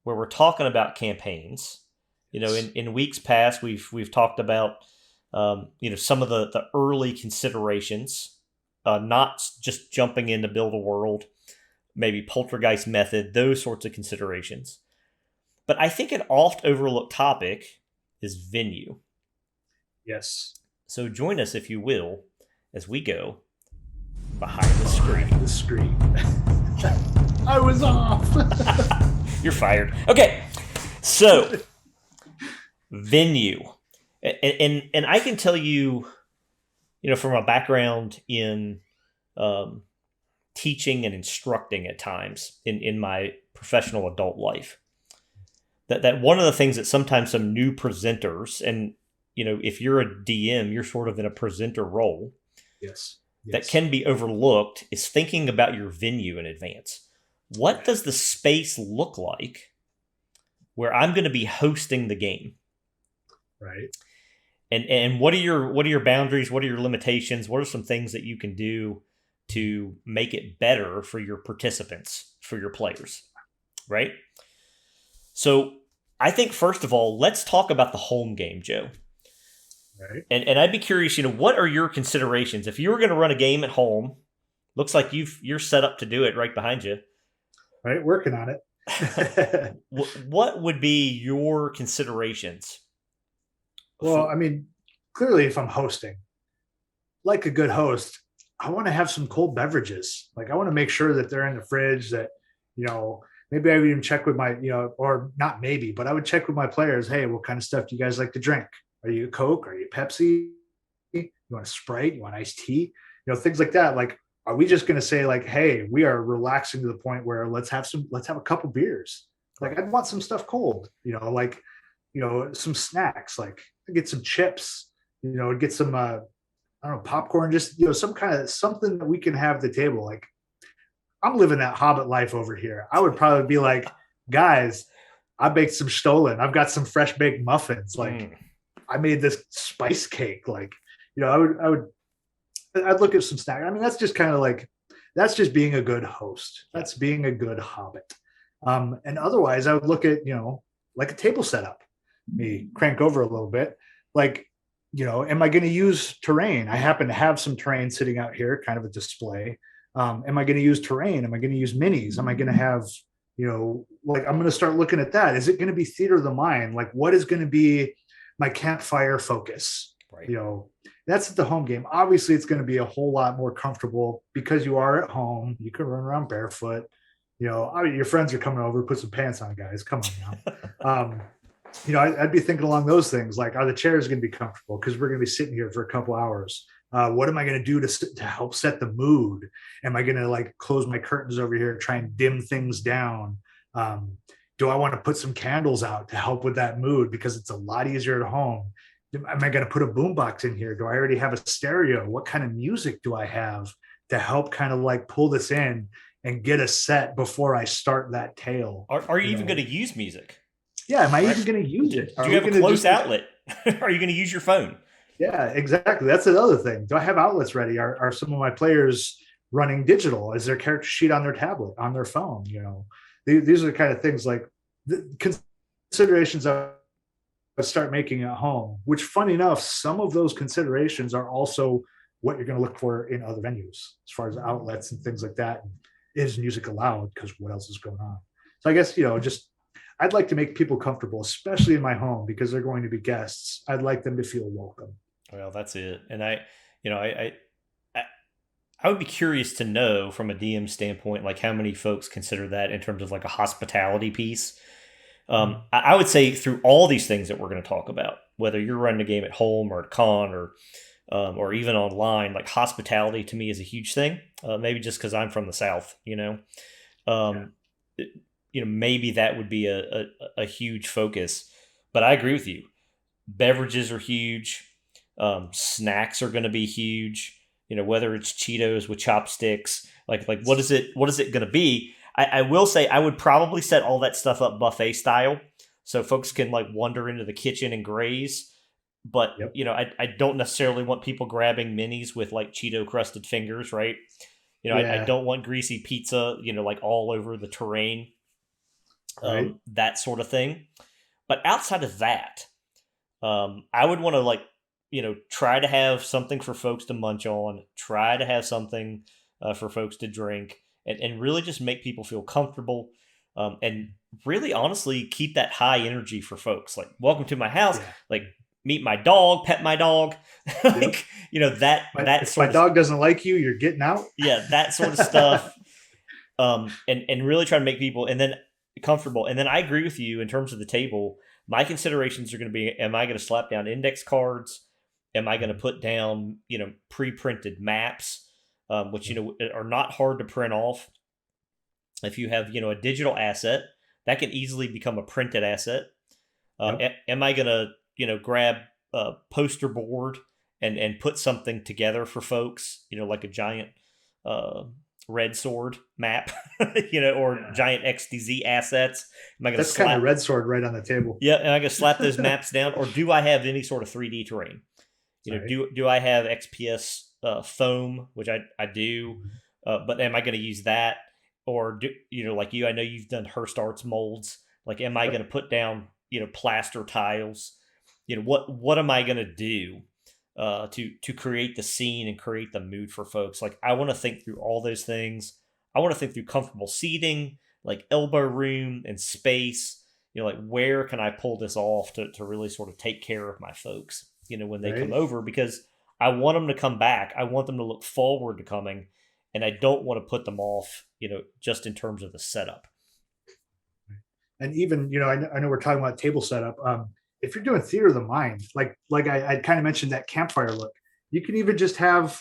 where we're talking about campaigns. Yes. In weeks past, we've talked about some of the early considerations, not just jumping in to build a world, maybe poltergeist method, those sorts of considerations. But I think an oft overlooked topic is venue. Yes. So join us, if you will, as we go behind the Behind screen. the screen. I was off. You're fired. Okay, so venue, and I can tell you, from a background in um, teaching and instructing at times in my professional adult life, that one of the things that sometimes some new presenters, and if you're a DM, you're sort of in a presenter role, Yes. that Yes. can be overlooked is thinking about your venue in advance. What Right. does the space look like where I'm going to be hosting the game? Right. And what are your boundaries? What are your limitations? What are some things that you can do to make it better for your participants, for your players, right? So I think first of all, let's talk about the home game, Joe. Right. And I'd be curious, what are your considerations if you were going to run a game at home? Looks like you're set up to do it right behind you. Right. Working on it. What would be your considerations Well, I for? mean, clearly, if I'm hosting, like a good host, I want to have some cold beverages. Like I want to make sure that they're in the fridge. That you know, maybe I would even check with my, or not maybe, but I would check with my players. Hey, what kind of stuff do you guys like to drink? Are you Coke? Are you Pepsi? You want a Sprite? You want iced tea? Things like that. Like, are we just going to say like, hey, we are relaxing to the point where let's have a couple beers. Like, Right. I'd want some stuff cold. Like, some snacks. Like, get some chips. Get some I don't know, popcorn, just some kind of something that we can have at the table. Like, I'm living that Hobbit life over here. I would probably be like, guys, I baked some Stollen. I've got some fresh baked muffins. Like, Mm, I made this spice cake. Like, I'd look at some snack. I mean, that's just kind of like, that's just being a good host. yeah. That's being a good Hobbit. And otherwise, I would look at, like a table setup, me crank over a little bit. Like, am I going to use terrain? I happen to have some terrain sitting out here, kind of a display. Am I going to use terrain? Am I going to use minis? Am I going to have, like, I'm going to start looking at that. Is it going to be theater of the mind? Like, what is going to be my campfire focus? Right. That's the home game. Obviously, it's going to be a whole lot more comfortable because you are at home. You can run around barefoot. Your friends are coming over. Put some pants on, guys. Come on now. I'd be thinking along those things. Like, are the chairs going to be comfortable? Because we're going to be sitting here for a couple hours. What am I going to do to help set the mood? Am I going to like close my curtains over here, try and dim things down? Um, do I want to put some candles out to help with that mood because it's a lot easier at home? Am I going to put a boombox in here? Do I already have a stereo? What kind of music do I have to help kind of like pull this in and get a set before I start that tale? Are you even going to use music? Yeah, am I Right. even going to use it? Do Are you we have a going to close just outlet? Are you going to use your phone? Yeah, exactly. That's another thing. Do I have outlets ready? Are some of my players running digital? Is their character sheet on their tablet, on their phone? These are the kind of things like the considerations I start making at home, which funny enough, some of those considerations are also what you're going to look for in other venues as far as outlets and things like that. Is music allowed? Because what else is going on? So I guess, just I'd like to make people comfortable, especially in my home, because they're going to be guests. I'd like them to feel welcome. Well, that's it. And you know, I I would be curious to know from a DM standpoint, like how many folks consider that in terms of like a hospitality piece. I would say through all these things that we're going to talk about, whether you're running a game at home or at con or even online, like hospitality to me is a huge thing. Maybe just because I'm from the South, Yeah. Um, maybe that would be a huge focus. But I agree with you. Beverages are huge. Snacks are going to be huge. Whether it's Cheetos with chopsticks, like what is it going to be? I will say I would probably set all that stuff up buffet style, so folks can like wander into the kitchen and graze. But Yep. I don't necessarily want people grabbing minis with like Cheeto crusted fingers, right? I Yeah. don't want greasy pizza, like all over the terrain, Right. that sort of thing. But outside of that, I would want to like try to have something for folks to munch on, try to have something for folks to drink, and really just make people feel comfortable, and really honestly keep that high energy for folks. Like, welcome to my house, Yeah. like meet my dog, pet my dog, Yep. like that But that if my sort of dog doesn't like you, you're getting out. yeah, that sort of stuff. And really try to make people and then comfortable. And then I agree with you in terms of the table. My considerations are going to be: am I going to slap down index cards? Am I going to put down pre-printed maps, which are not hard to print off? If you have a digital asset, that can easily become a printed asset. Yep. Am I going to grab a poster board and put something together for folks? Like a giant uh, red sword map, or Yeah. giant XDZ assets. Am I going to That's kind of slap? red sword right on the table. Yeah, am I going to slap those maps down, or do I have any sort of 3D terrain? Right. Do I have XPS foam, which I do, Mhm. but am I going to use that, or do like you? I know you've done Hearst Arts molds. Like, am I Yep. going to put down plaster tiles? What am I going to do to create the scene and create the mood for folks? Like, I want to think through all those things. I want to think through comfortable seating, like elbow room and space. Like, where can I pull this off to really sort of take care of my folks, when they come Right. over, because I want them to come back. I want them to look forward to coming, and I don't want to put them off, just in terms of the setup. And even I know we're talking about table setup. If you're doing theater of the mind, like I kind of mentioned that campfire look, you can even just have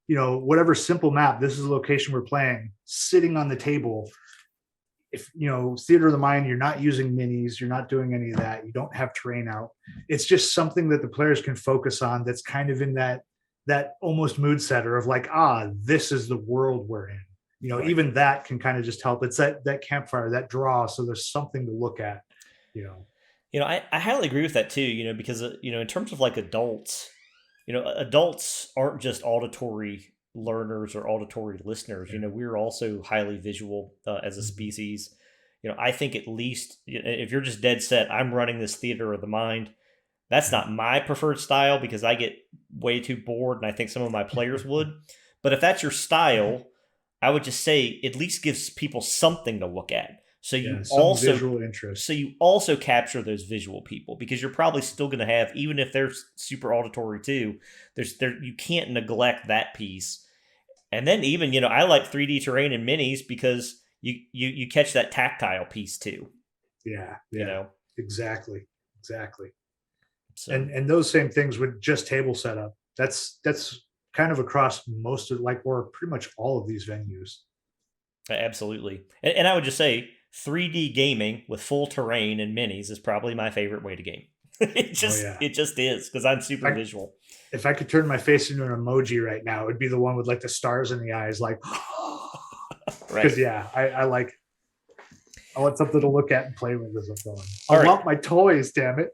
whatever simple map. This is the location we're playing, sitting on the table. If theater of the mind, you're not using minis, you're not doing any of that, you don't have terrain out. It's just something that the players can focus on, that's kind of in that almost mood setter of like, this is the world we're in. Right. Even that can kind of just help. It's that campfire, that draw, so there's something to look at. you know I highly agree with that too, because, in terms of like adults, adults aren't just auditory learners or auditory listeners. yeah. We're also highly visual as a Mhm. species. I think at least if you're just dead set, I'm running this theater of the mind. That's not my preferred style because I get way too bored, and I think some of my players would. But if that's your style, I would just say at least gives people something to look at. So Yeah, you some also visual so interest. you also capture those visual people, because you're probably still going to have, even if they're super auditory too, you can't neglect that piece. And then even I like 3D terrain and minis because you catch that tactile piece too. Yeah, You yeah, know, exactly. so And those same things with just table setup. That's kind of across most of, like, or pretty much all of these venues. absolutely. And I would just say 3D gaming with full terrain and minis is probably my favorite way to game. it Oh just yeah. it just is because I'm If super I visual. if I could turn my face into an emoji right now, it'd be the one with like the stars in the eyes, like, Right. because yeah, I want something to look at and play with as I'm going. I All right. want my toys, damn it.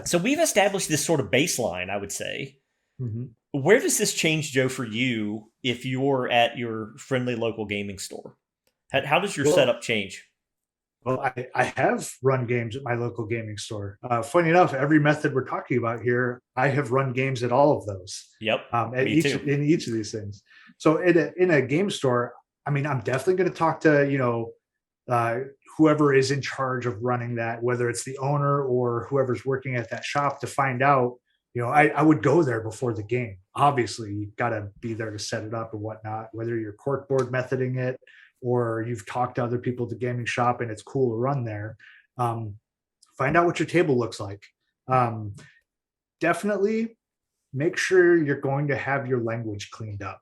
So we've established this sort of baseline, I would say. Mhm. Where does this change, Joe, for you if you're at your friendly local gaming store? How does your Well, setup change? well, I have run games at my local gaming store. Funny enough, every method we're talking about here, I have run games at all of those, Yep, at me too. each of these things. So in a game store, I mean, I'm definitely going to talk to uh, whoever is in charge of running that, whether it's the owner or whoever's working at that shop, to find out. I would go there before the game. Obviously, you got to be there to set it up and whatnot, whether you're corkboard methoding it or you've talked to other people at the gaming shop and it's cool to run there. Um, find out what your table looks like. Um, Definitely make sure you're going to have your language cleaned up,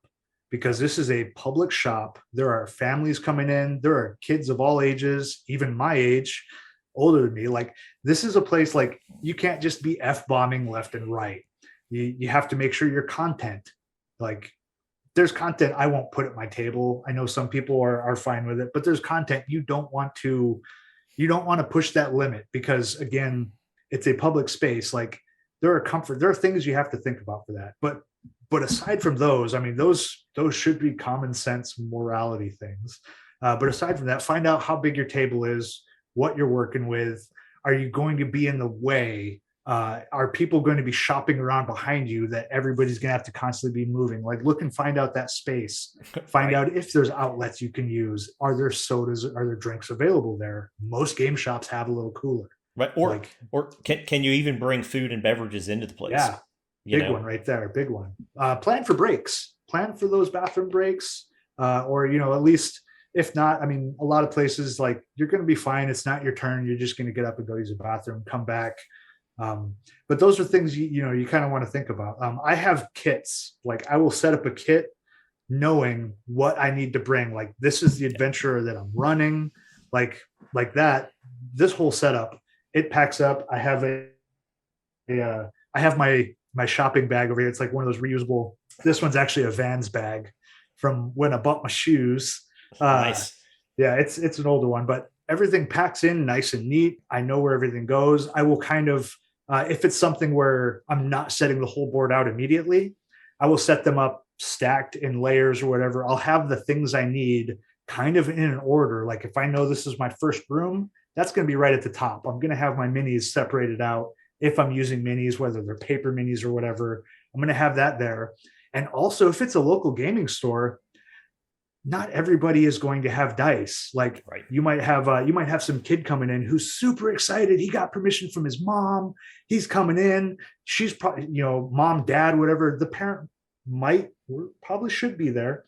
because this is a public shop. There are families coming in, there are kids of all ages, even my age, older than me. Like, this is a place, like, you can't just be F-bombing left and right. You have to make sure your content, like, there's content I won't put at my table. I know some people are fine with it, but there's content you don't want to push that limit, because again, it's a public space. Like, there are things you have to think about for that. But aside from those, I mean, those should be common sense morality things. But aside from that, find out how big your table is, what you're working with. Are you going to be in the way? Are people going to be shopping around behind you that everybody's going to have to constantly be moving? Like, look and find out that space. Find Right. out if there's outlets you can use. Are there sodas? Are there drinks available there? Most game shops have a little cooler. Right. Like, Or can you even bring food and beverages into the place? yeah, You big know? one right there. Big one. Plan for breaks. Plan for those bathroom breaks. Or, at least, if not, I mean, a lot of places, like, you're going to be fine. It's not your turn. You're just going to get up and go use the bathroom, come back. But those are things you kind of want to think about. I have kits. Like, I will set up a kit knowing what I need to bring. Like, this is the adventure that I'm running. Like that. This whole setup, it packs up. I have my shopping bag over here. It's like one of those reusable. This one's actually a Vans bag from when I bought my shoes. Uh, Nice. yeah, it's an older one, but everything packs in nice and neat. I know where everything goes. I will kind of, if it's something where I'm not setting the whole board out immediately, I will set them up stacked in layers or whatever. I'll have the things I need kind of in an order. Like, if I know this is my first room, that's going to be right at the top. I'm going to have my minis separated out. If I'm using minis, whether they're paper minis or whatever, I'm going to have that there. And also, if it's a local gaming store, not everybody is going to have dice. Like, Right. you might have some kid coming in who's super excited. He got permission from his mom. He's coming in. She's probably, mom, dad, whatever. The parent might probably should be there,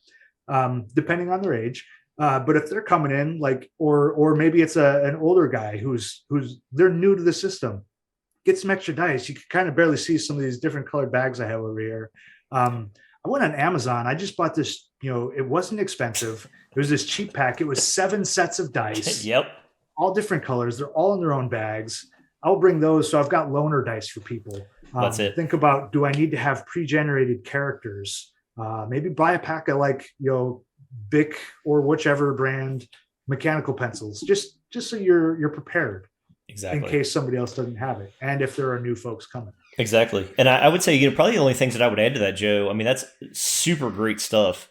depending on their age. But if they're coming in, like, or maybe it's an older guy who's they're new to the system, get some extra dice. You can kind of barely see some of these different colored bags I have over here. I went on Amazon. I just bought this, it wasn't expensive. It was this cheap pack. It was 7 sets of dice, Yep. all different colors. They're all in their own bags. I'll bring those. So I've got loaner dice for people. That's it. Think about, do I need to have pre-generated characters? Maybe buy a pack of, like, Bic or whichever brand mechanical pencils, just so you're prepared in Exactly. case somebody else doesn't have it, and if there are new folks coming. Exactly. And I would say, probably the only things that I would add to that, Joe, I mean, that's super great stuff.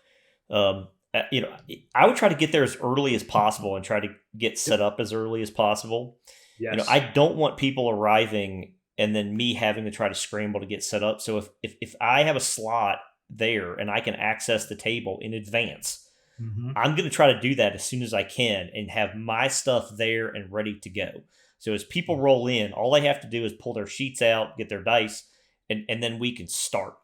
I would try to get there as early as possible and try to get set up as early as possible. Yes. I don't want people arriving and then me having to try to scramble to get set up. So if I have a slot there and I can access the table in advance, Mm-hmm. I'm going to try to do that as soon as I can and have my stuff there and ready to go. So as people roll in, all they have to do is pull their sheets out, get their dice, and then we can start,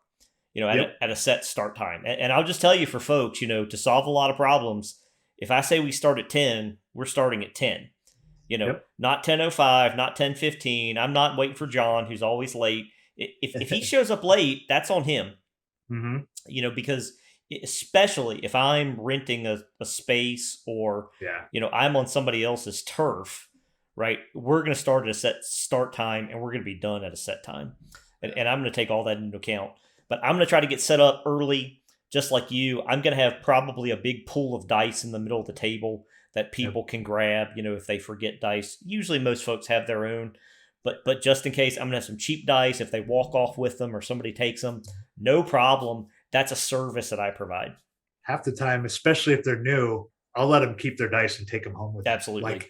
Yep. at a set start time. And I'll just tell you, for folks, to solve a lot of problems, if I say we start at 10, we're starting at 10. Yep. Not 10:05, not 10:15. I'm not waiting for John, who's always late. If he shows up late, that's on him. Mm-hmm. Because especially if I'm renting a space, or Yeah. I'm on somebody else's turf, right? We're going to start at a set start time and we're going to be done at a set time. And I'm going to take all that into account. But I'm going to try to get set up early, just like you. I'm going to have probably a big pool of dice in the middle of the table that people can grab, if they forget dice. Usually most folks have their own. But just in case, I'm going to have some cheap dice. If they walk off with them or somebody takes them, no problem. That's a service that I provide. Half the time, especially if they're new, I'll let them keep their dice and take them home with them. Absolutely. Like,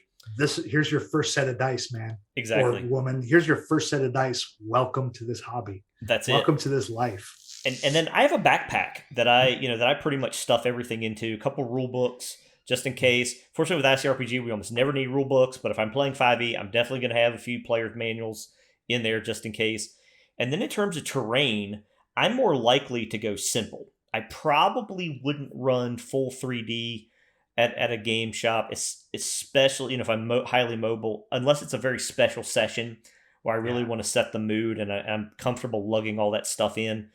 here's your first set of dice, man. Exactly. Or woman, here's your first set of dice. Welcome to this hobby. That's Welcome it. to this life. And then I have a backpack that I pretty much stuff everything into. A couple rule books just in case. Fortunately, with ICRPG, we almost never need rule books. But if I'm playing 5e, I'm definitely going to have a few player's manuals in there just in case. And then in terms of terrain, I'm more likely to go simple. I probably wouldn't run full 3D at a game shop, especially if I'm highly mobile, unless it's a very special session where I really want to set the mood and I'm comfortable lugging all that stuff in.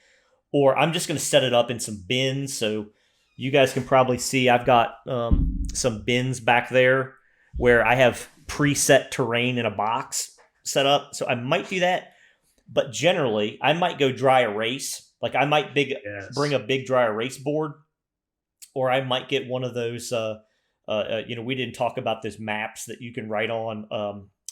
Or I'm just going to set it up in some bins. So, You guys can probably see I've got some bins back there where I have preset terrain in a box set up. So I might do that, but generally I might go dry erase. Like I might bring Yes. a big dry erase board, or I might get one of those. We didn't talk about those maps that you can write on.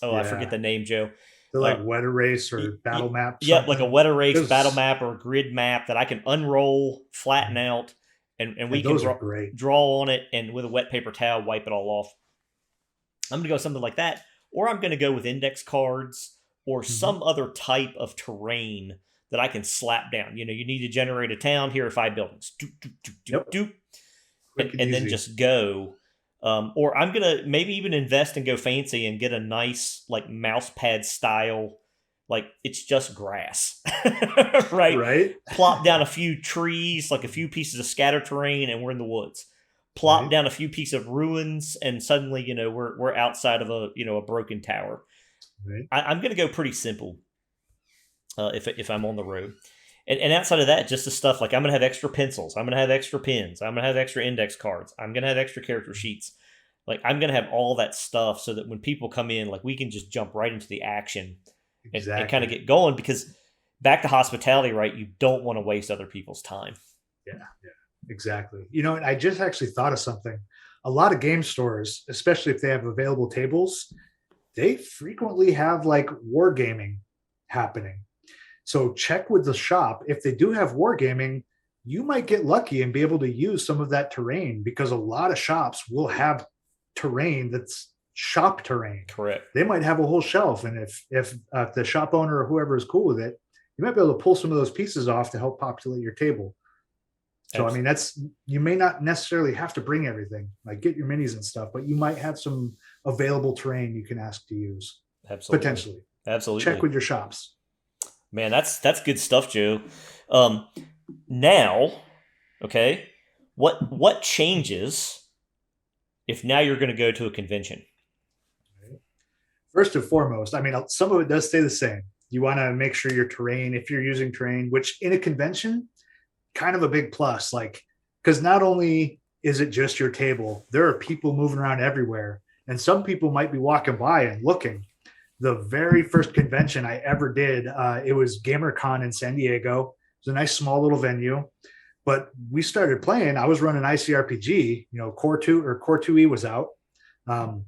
I forget Yeah. the name, Joe. They're Uh, like wet erase or battle map yeah, like a something. wet erase battle Those map or a grid map that I can unroll, flatten out, and we and can those are great. draw on it and with a wet paper towel wipe it all off. I'm going to go something like that, or I'm going to go with index cards or Mhm. some other type of terrain that I can slap down. You need to generate a town. Here are 5 buildings. Doop, doop, doop, doop, Yep. doop, Quick and and then easy. just go. Or I'm gonna maybe even invest and go fancy and get a nice like mouse pad style, like it's just grass, right? Right. Plop down a few trees, like a few pieces of scatter terrain, and we're in the woods. Plop Right. down a few pieces of ruins, and suddenly we're outside of a broken tower. Right. I'm gonna go pretty simple if I'm on the road. And outside of that, just the stuff like I'm gonna have extra pencils, I'm gonna have extra pens, I'm gonna have extra index cards, I'm gonna have extra character sheets. Like I'm gonna have all that stuff so that when people come in, like we can just jump right into the action and kind of Exactly. get going because back to hospitality, right? You don't want to waste other people's time. Yeah. Yeah. Exactly. And I just actually thought of something. A lot of game stores, especially if they have available tables, they frequently have like wargaming happening. So check with the shop. If they do have wargaming, you might get lucky and be able to use some of that terrain because a lot of shops will have terrain that's shop terrain. Correct. They might have a whole shelf, and if the shop owner or whoever is cool with it, you might be able to pull some of those pieces off to help populate your table. So I mean, that's you may not necessarily have to bring everything, like get your minis and stuff, but you might have some available terrain you can ask to use Absolutely. potentially. Check Absolutely. with your shops. Man, that's good stuff, Joe. Um, now, okay, what changes if now you're going to go to a convention? First and foremost, I mean, some of it does stay the same. You want to make sure your terrain, if you're using terrain, which in a convention, kind of a big plus, like, because not only is it just your table, there are people moving around everywhere. And some people might be walking by and looking. The very first convention I ever did, it was GamerCon in San Diego. It was a nice small little venue. But we started playing. I was running ICRPG, Core 2 or Core 2E was out. Um,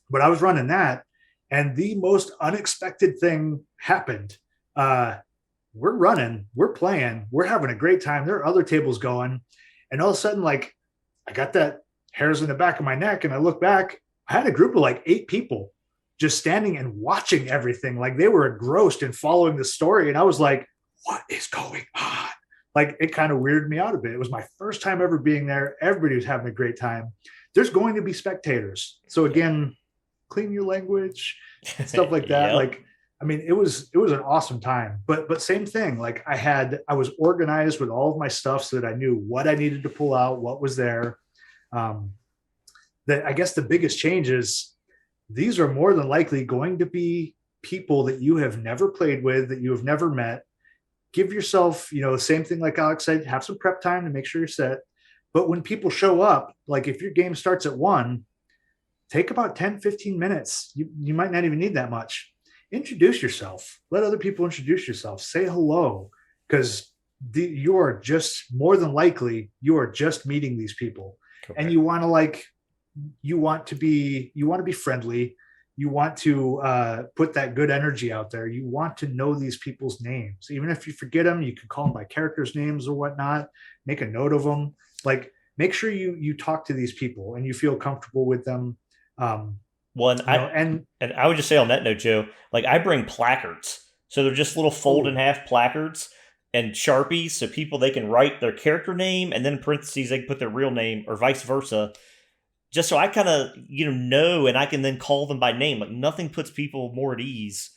but I was running that, and the most unexpected thing happened. We're running, we're playing, we're having a great time. There are other tables going, and all of a sudden, like, I got that hairs in the back of my neck, and I look back. I had a group of like 8 people just standing and watching everything, like they were engrossed in following the story, and I was like, "What is going on?" Like it kind of weirded me out a bit. It was my first time ever being there. Everybody was having a great time. There's going to be spectators, so again, clean your language, stuff like that. Yep. Like, I mean, it was an awesome time. But same thing. Like I was organized with all of my stuff so that I knew what I needed to pull out, what was there. Um, that I guess the biggest change is these are more than likely going to be people that you have never played with, that you have never met. Give yourself, the same thing like Alex said, have some prep time to make sure you're set. But when people show up, like if your game starts at 1, take about 10-15 minutes. You might not even need that much. Introduce yourself. Let other people introduce yourself. Say hello, because you are just more than likely you are just meeting these people, and Correct. you want to be friendly. You want to put that good energy out there. You want to know these people's names, even if you forget them. You can call them by characters' names or whatnot. Make a note of them. Like make sure you talk to these people and you feel comfortable with them. Um, One, and and I would just say on that note, Joe, like I bring placards, so they're just little fold in oh, half placards and sharpies, so people they can write their character name and then in parentheses they can put their real name or vice versa, just so I kind of know and I can then call them by name. Like nothing puts people more at ease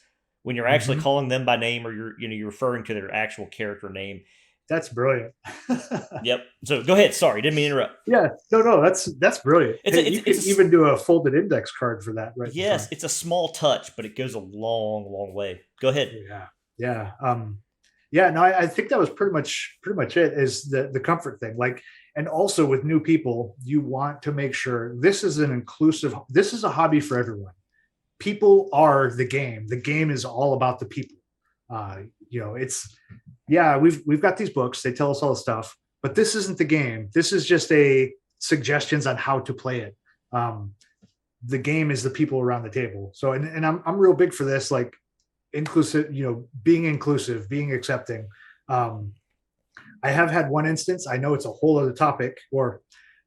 when you're actually mhm, calling them by name or you're referring to their actual character name. that's brilliant. Yep. So go ahead. Sorry, didn't mean to interrupt. Yeah, no, that's brilliant. It's Hey, a, you it's could a even do a folded index card for that right in yes, front. it's a small touch, but it goes a long, long way. Go ahead. Yeah, yeah, yeah. No, I think that was pretty much it. Is the comfort thing like, And also with new people, you want to make sure this is this is a hobby for everyone. People are the game. The game is all about the people. It's, yeah, we've got these books. They tell us all the stuff, but this isn't the game. This is just a suggestions on how to play it. The game is the people around the table. So, and I'm real big for this, like inclusive, being inclusive, being accepting. I have had one instance, I know it's a whole other topic, or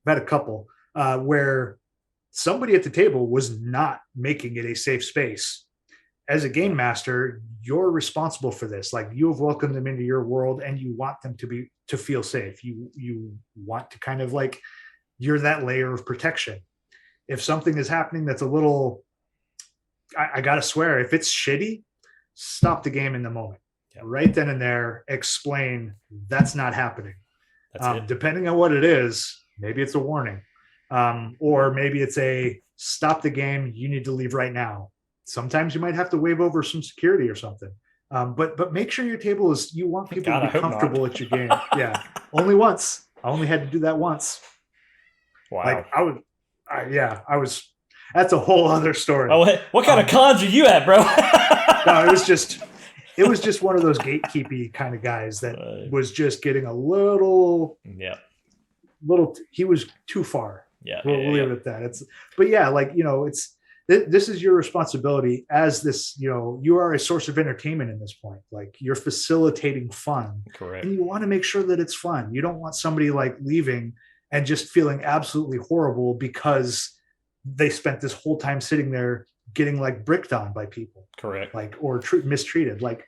I've had a couple, where somebody at the table was not making it a safe space. As a game master, you're responsible for this. Like, you have welcomed them into your world and you want them to feel safe. You want to kind of like, you're that layer of protection. If something is happening that's a little, I gotta swear, if it's shitty, stop the game in the moment. Yeah. Right then and there, explain that's not happening. Depending on what it is, maybe it's a warning, or maybe it's a stop the game. You need to leave right now. Sometimes you might have to wave over some security or something. But make sure your table is, you want people to be comfortable at your game. Yeah. Only once. I only had to do that once. Wow. Like I was, that's a whole other story. Oh, what kind of cons are you at, bro? No, it was just one of those gatekeepy kind of guys that was just getting a little, he was too far. Yeah. We'll leave it at that. But yeah, like, this is your responsibility as this, you are a source of entertainment in this point. Like, you're facilitating fun. Correct. And you want to make sure that it's fun. You don't want somebody like leaving and just feeling absolutely horrible because they spent this whole time sitting there getting like bricked on by people. Correct. Like, or mistreated. Like,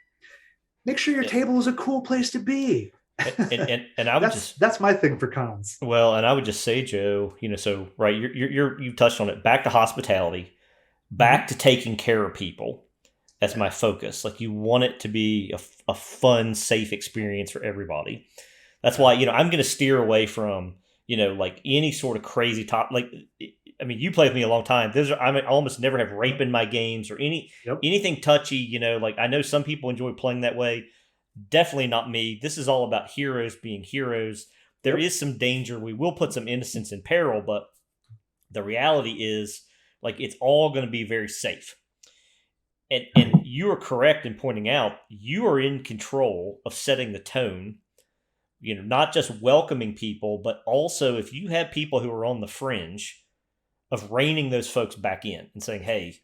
make sure your table is a cool place to be. And I would that's my thing for cons. Well, and I would just say, Joe, so right, you touched on it. Back to hospitality, back to taking care of people. That's my focus. Like, you want it to be a fun, safe experience for everybody. That's why, I'm going to steer away from, like any sort of crazy you play with me a long time. I almost never have rape in my games or anything touchy, like, I know some people enjoy playing that way. Definitely not me. This is all about heroes being heroes. There is some danger. We will put some innocents in peril, but the reality is, like, it's all going to be very safe. And you are correct in pointing out you are in control of setting the tone, not just welcoming people, but also if you have people who are on the fringe, of reining those folks back in and saying, hey,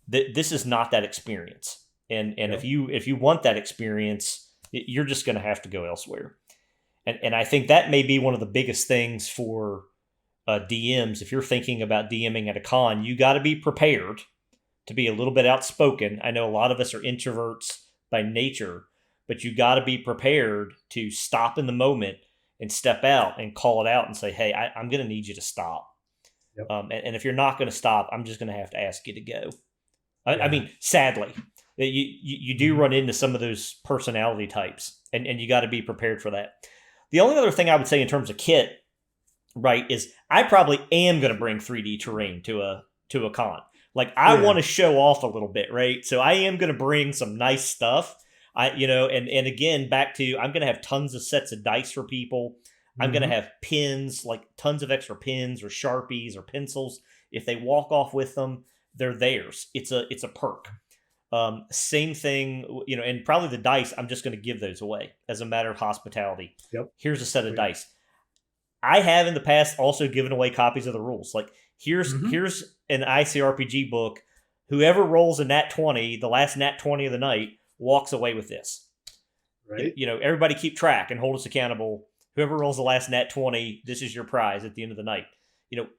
this is not that experience. And if you want that experience, you're just going to have to go elsewhere. And I think that may be one of the biggest things for DMs. If you're thinking about DMing at a con, you got to be prepared to be a little bit outspoken. I know a lot of us are introverts by nature, but you got to be prepared to stop in the moment and step out and call it out and say, hey, I'm going to need you to stop. Yep. And if you're not going to stop, I'm just going to have to ask you to go. I mean, sadly, you do run into some of those personality types, and you got to be prepared for that. The only other thing I would say in terms of kit, right, is I probably am going to bring 3D terrain to a con. Like, I want to show off a little bit, right? So I am going to bring some nice stuff. And again, back to, I'm going to have tons of sets of dice for people. I'm going to have pins, like tons of extra pins or Sharpies or pencils. If they walk off with them, they're theirs. It's a perk. Same thing, and probably the dice, I'm just going to give those away as a matter of hospitality. Yep. Here's a set of dice. I have in the past also given away copies of the rules. Like, here's an ICRPG book. Whoever rolls a nat 20, the last nat 20 of the night, walks away with this. Right. Everybody keep track and hold us accountable. Whoever rolls the last nat 20, this is your prize at the end of the night.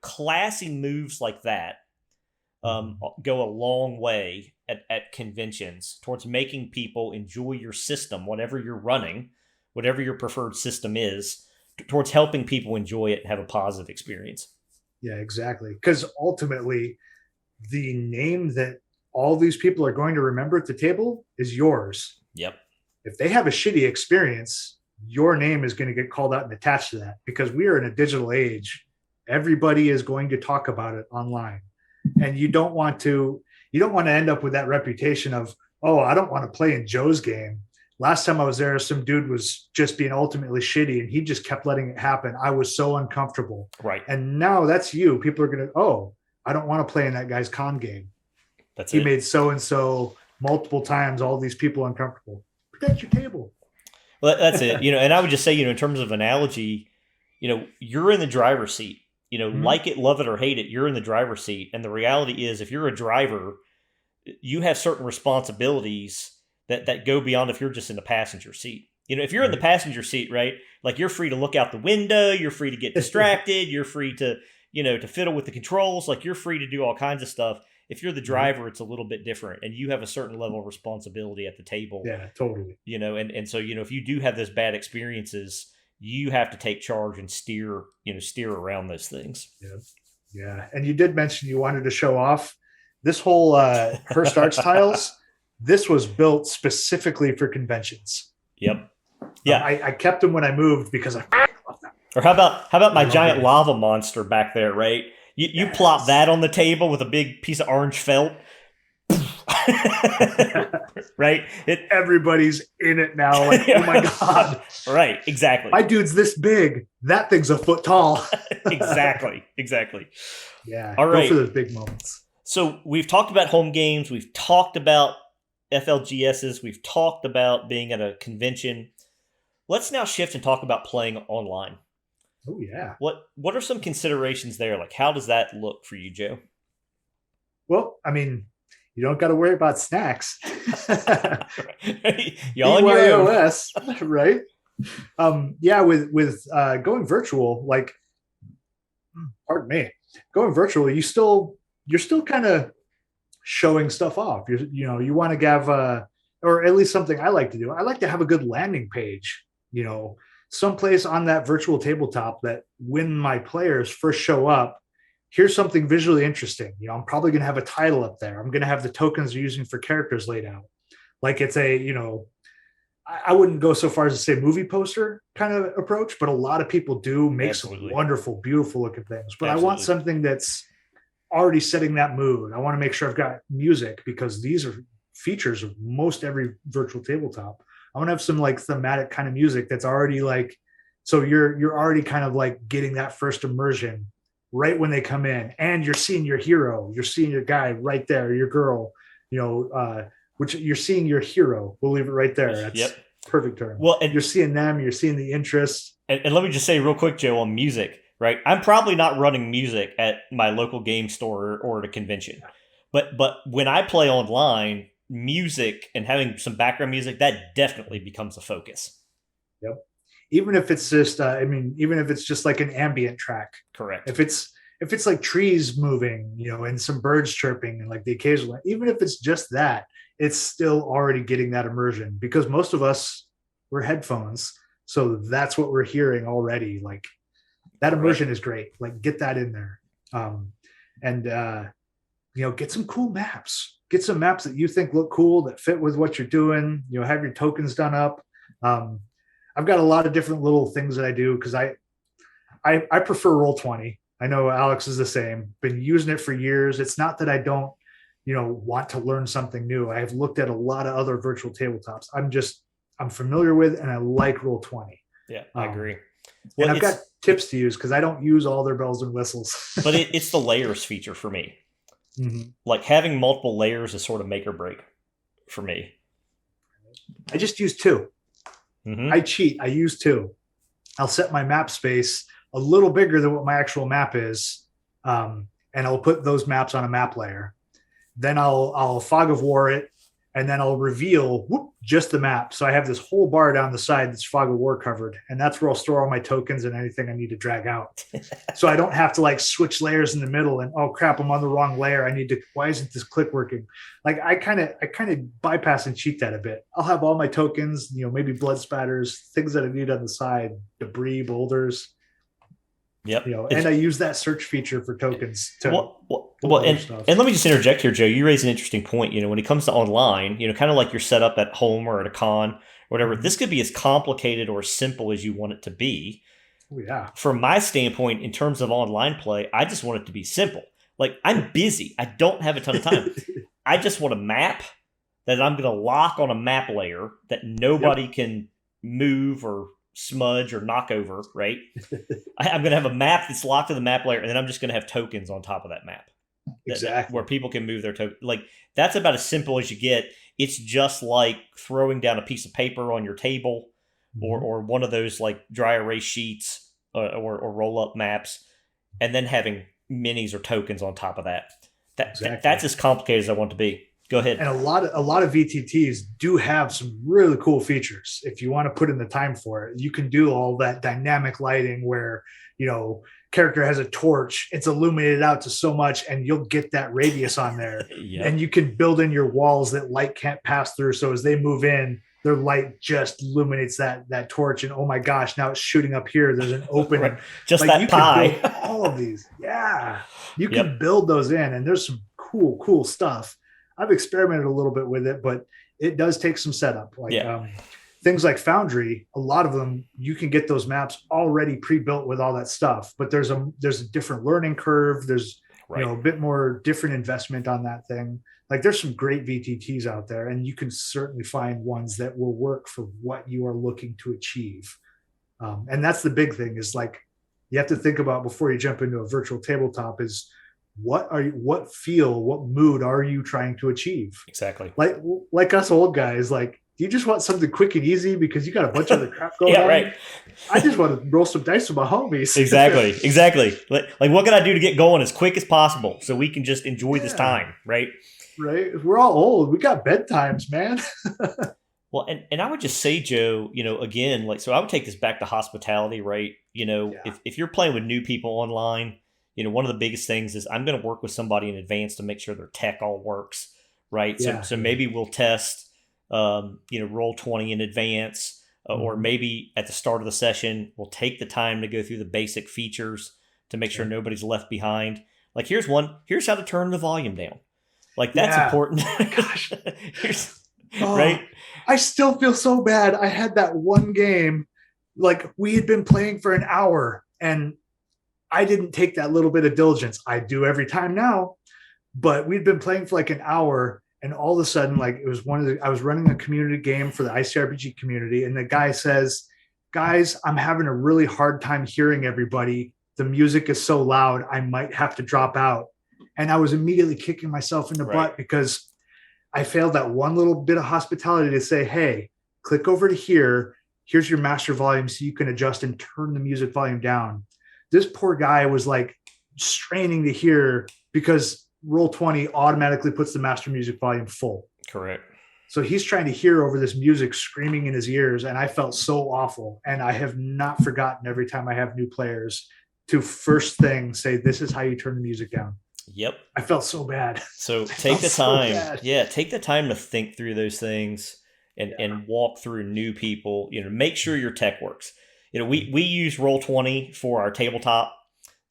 Classy moves like that go a long way at conventions towards making people enjoy your system, whatever you're running, whatever your preferred system is, towards helping people enjoy it and have a positive experience. Yeah, exactly. Because ultimately, the name that all these people are going to remember at the table is yours. Yep. If they have a shitty experience, your name is going to get called out and attached to that, because we are in a digital age. Everybody is going to talk about it online. And you don't want to end up with that reputation of, oh, I don't want to play in Joe's game. Last time I was there, some dude was just being ultimately shitty and he just kept letting it happen. I was so uncomfortable. Right. And now that's you. People are going to, oh, I don't want to play in that guy's con game. That's He it. made so and so multiple times, all these people uncomfortable. Protect your table. Well, that's it. And I would just say, in terms of analogy, you're in the driver's seat. Mhm. Like it, love it, or hate it, you're in the driver's seat. And the reality is, if you're a driver, you have certain responsibilities that go beyond if you're just in the passenger seat. If you're in the Right. passenger seat, right, like you're free to look out the window, you're free to get distracted, you're free to fiddle with the controls, like you're free to do all kinds of stuff. If you're the Right. driver, it's a little bit different, and you have a certain level of responsibility at the table. Yeah, totally. And so if you do have those bad experiences, you have to take charge and steer around those things. Yeah. Yeah. And you did mention you wanted to show off this whole Hearst Arts tiles. This was built specifically for conventions. Yep. Yeah. I kept them when I moved because I love them. Or how about my giant it. lava monster back there, right? You plop that on the table with a big piece of orange felt. Right? Everybody's in it now. Like, oh my God. Right, exactly. My dude's this big. That thing's a foot tall. Exactly. Yeah. All right. Go for those big moments. So we've talked about home games. We've talked about FLGSs. We've talked about being at a convention. Let's now shift and talk about playing online. Oh yeah. What are some considerations there? Like, how does that look for you, Joe? Well, I mean, you don't got to worry about snacks. You're on your own. BYOS, right? Yeah, with going virtual, like, pardon me, going virtual, you're still kind of showing stuff off. You want to have or at least something I like to do. I like to have a good landing page. Someplace on that virtual tabletop that when my players first show up, here's something visually interesting. I'm probably going to have a title up there. I'm going to have the tokens they're using for characters laid out. Like it's I wouldn't go so far as to say movie poster kind of approach, but a lot of people do make Absolutely. some wonderful, beautiful looking things. But Absolutely. I want something that's already setting that mood. I want to make sure I've got music because these are features of most every virtual tabletop. I want to have some like thematic kind of music that's already like, so you're already kind of like getting that first immersion right when they come in, and you're seeing your hero, you're seeing your guy right there, your girl, which you're seeing your hero. We'll leave it right there. That's Yep. Perfect term. Well, and you're seeing them, you're seeing the interest. And let me just say real quick, Joe, on music, right? I'm probably not running music at my local game store or at a convention. But when I play online, music and having some background music, that definitely becomes a focus. Yep. Even if it's just even if it's just like an ambient track. Correct. If it's like trees moving, and some birds chirping and like the occasional, even if it's just that, it's still already getting that immersion because most of us, we're headphones. So that's what we're hearing already. Like that immersion is great. Like get that in there. And get some cool maps. Get some maps that you think look cool, that fit with what you're doing. Have your tokens done up. I've got a lot of different little things that I do because I prefer Roll20. I know Alex is the same. Been using it for years. It's not that I don't, want to learn something new. I have looked at a lot of other virtual tabletops. I'm familiar with, and I like Roll20. Yeah, I agree. Well, and I've got tips to use because I don't use all their bells and whistles. But it's the layers feature for me. Mm-hmm. Like having multiple layers is sort of make or break for me. I just use 2. Mm-hmm. I cheat. I use 2. I'll set my map space a little bigger than what my actual map is, and I'll put those maps on a map layer. Then I'll fog of war it, and then I'll reveal just the map. So I have this whole bar down the side that's fog of war covered, and that's where I'll store all my tokens and anything I need to drag out. So I don't have to like switch layers in the middle and, oh crap, I'm on the wrong layer. Why isn't this click working? Like I kind of bypass and cheat that a bit. I'll have all my tokens, maybe blood spatters, things that I need on the side, debris, boulders. Yep. And I use that search feature for tokens to and let me just interject here, Joe. You raise an interesting point. When it comes to online, kind of like you're set up at home or at a con or whatever, this could be as complicated or simple as you want it to be. Oh, yeah. From my standpoint, in terms of online play, I just want it to be simple. Like I'm busy. I don't have a ton of time. I just want a map, that I'm going to lock on a map layer that Yep. nobody can move or smudge or knock over, right? I'm going to have a map that's locked to the map layer, and then I'm just going to have tokens on top of that map that where Exactly. people can move their token. Like that's about as simple as you get. It's just like throwing down a piece of paper on your table, Mhm. or one of those like dry erase sheets, or roll up maps, and then having minis or tokens on top of that. That's Exactly. as complicated as I want to be. Go ahead. And a lot of VTTs do have some really cool features. If you want to put in the time for it, you can do all that dynamic lighting where, you know, character has a torch, it's illuminated out to so much, and you'll get that radius on there. Yep. And you can build in your walls that light can't pass through. So as they move in, their light just illuminates that torch. And oh my gosh, now it's shooting up here. There's an Right. opening. Just Like that you can pie. build all of these. Yeah. You can Yep. build those in, and there's some cool stuff. I've experimented a little bit with it, but it does take some setup. Like Yeah. things like Foundry, a lot of them you can get those maps already pre-built with all that stuff. But there's a different learning curve. There's Right. a bit more different investment on that thing. Like there's some great VTTs out there, and you can certainly find ones that will work for what you are looking to achieve. And that's the big thing is like you have to think about before you jump into a virtual tabletop is what mood are you trying to achieve? Exactly. like like us old guys, like do you just want something quick and easy because you got a bunch of other crap going Yeah. Right. on? I just want to roll some dice with my homies. Exactly. Exactly. Like what can I do to get going as quick as possible so we can just enjoy this Yeah, time, right? right, we're all old, we got bedtimes, man. Well, and I would just say, Joe, again, like, so I would take this back to hospitality, right? Yeah, If you're playing with new people online, one of the biggest things is I'm going to work with somebody in advance to make sure their tech all works, right? So, yeah, so yeah. maybe we'll test, roll 20 in advance, or Mm-hmm. maybe at the start of the session, we'll take the time to go through the basic features to make sure Okay. nobody's left behind. Like, here's how to turn the volume down. Like, that's Yeah. important. Oh my gosh. here's, Oh, right? I still feel so bad. I had that one game, like we had been playing for an hour, and I didn't take that little bit of diligence. I do every time now, but we'd been playing for like an hour, and all of a sudden, like it was I was running a community game for the ICRPG community, and the guy says, "Guys, I'm having a really hard time hearing everybody. The music is so loud, I might have to drop out." And I was immediately kicking myself in the Right. butt because I failed that one little bit of hospitality to say, "Hey, click over to here. Here's your master volume so you can adjust and turn the music volume down." This poor guy was like straining to hear because roll 20 automatically puts the master music volume full. Correct. So he's trying to hear over this music screaming in his ears. And I felt so awful. And I have not forgotten every time I have new players to first thing say, "This is how you turn the music down." Yep. I felt so bad. So I take felt the so time. bad. Yeah, take the time to think through those things Yeah. and walk through new people. Make sure your tech works. We use Roll20 for our tabletop,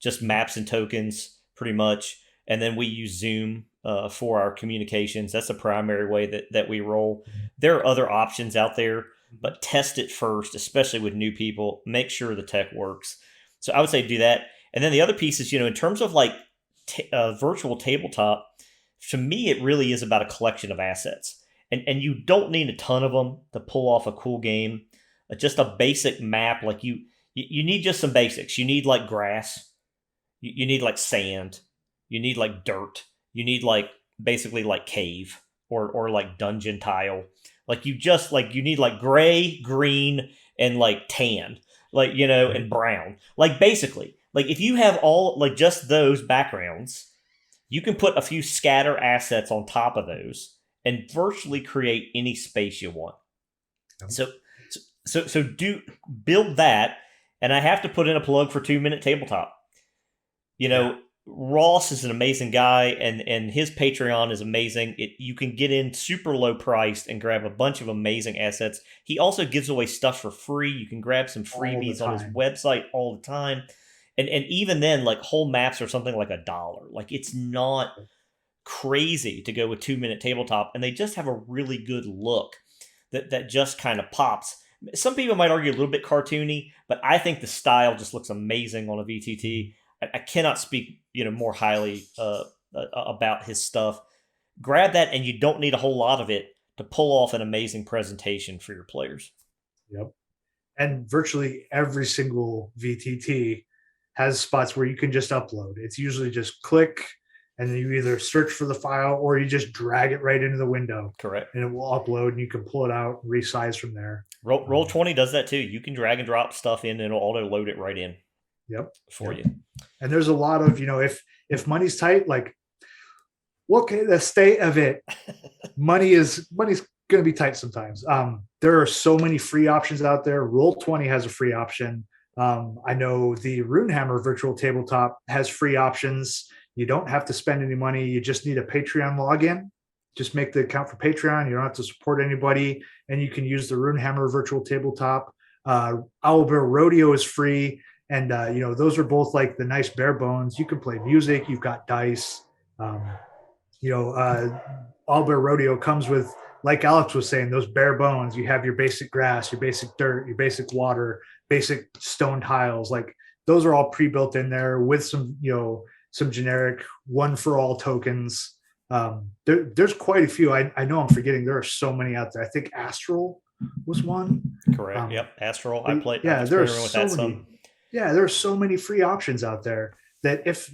just maps and tokens, pretty much, and then we use Zoom for our communications. That's the primary way that we roll. There are other options out there, but test it first, especially with new people. Make sure the tech works. So I would say do that. And then the other piece is, in terms of like virtual tabletop, to me, it really is about a collection of assets. And you don't need a ton of them to pull off a cool game. Just a basic map, like you need just some basics. You need like grass, you need like sand, you need like dirt, you need like basically like cave or like dungeon tile. Like you need like gray, green, and like tan, like Right. and brown. Like basically, like if you have all like just those backgrounds, you can put a few scatter assets on top of those and virtually create any space you want. So so do build that, and I have to put in a plug for 2 Minute Tabletop. You Yeah. know, Ross is an amazing guy, and his Patreon is amazing. You can get in super low priced and grab a bunch of amazing assets. He also gives away stuff for free. You can grab some All the freebies on his time. website all the time. And even then, like whole maps are something like $1. Like it's not crazy to go with 2 Minute Tabletop, and they just have a really good look that just kind of pops. Some people might argue a little bit cartoony, but I think the style just looks amazing on a VTT. I cannot speak more highly about his stuff. Grab that, and you don't need a whole lot of it to pull off an amazing presentation for your players. Yep. And virtually every single VTT has spots where you can just upload. It's usually just click, and then you either search for the file or you just drag it right into the window. Correct. And it will upload, and you can pull it out and resize from there. Roll20 does that too. You can drag and drop stuff in, and it'll auto load it right in. Yep. For yep. you. And there's a lot of, if money's tight, like, look at the state of it. money's going to be tight sometimes. There are so many free options out there. Roll20 has a free option. I know the Runehammer virtual tabletop has free options. You don't have to spend any money. You just need a Patreon login. Just make the account for Patreon. You don't have to support anybody, and you can use the Runehammer virtual tabletop. Owlbear Rodeo is free, and those are both like the nice bare bones. You can play music. You've got dice. Owlbear Rodeo comes with, like Alex was saying, those bare bones. You have your basic grass, your basic dirt, your basic water, basic stone tiles. Like, those are all pre-built in there with some generic one for all tokens. There's quite a few. I know I'm forgetting. There are so many out there. I think Astral was one. Correct. Yep. Astral. I played. Yeah, there are so many. Yeah, there are so many free options out there that if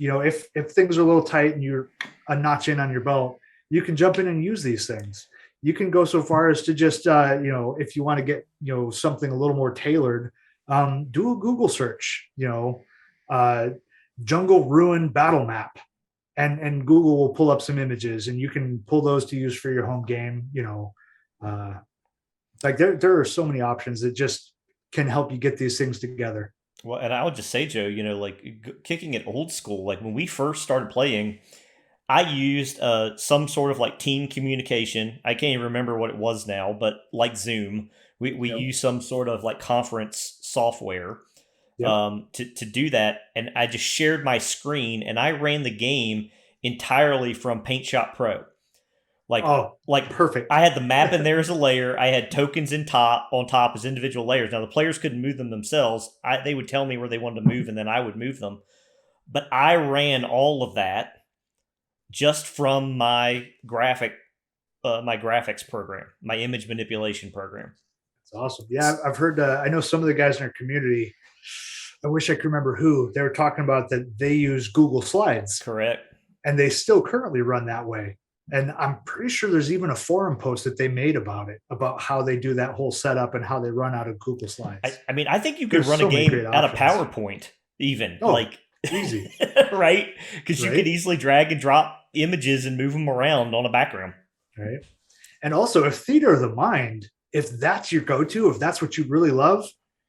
things are a little tight and you're a notch in on your belt, you can jump in and use these things. You can go so far as to just if you want to get something a little more tailored, do a Google search. Jungle Ruin battle map. And Google will pull up some images, and you can pull those to use for your home game. Like there are so many options that just can help you get these things together. Well, and I would just say, Joe, kicking it old school, like when we first started playing, I used some sort of like team communication. I can't even remember what it was now, but like Zoom, we use some sort of like conference software. Yep. To do that, and I just shared my screen, and I ran the game entirely from Paint Shop Pro. Like perfect. I had the map in there as a layer. I had tokens on top as individual layers. Now the players couldn't move them themselves. They would tell me where they wanted to move, and then I would move them. But I ran all of that just from my graphics program, my image manipulation program. That's awesome. Yeah, I've heard. I know some of the guys in our community. I wish I could remember who they were talking about, that they use Google Slides. Correct. And they still currently run that way. And I'm pretty sure there's even a forum post that they made about it, about how they do that whole setup and how they run out of Google Slides. I think you could run a game out of PowerPoint even. Easy. Right? Because you could easily drag and drop images and move them around on a background. Right. And also, if theater of the mind, if that's your go-to, if that's what you really love,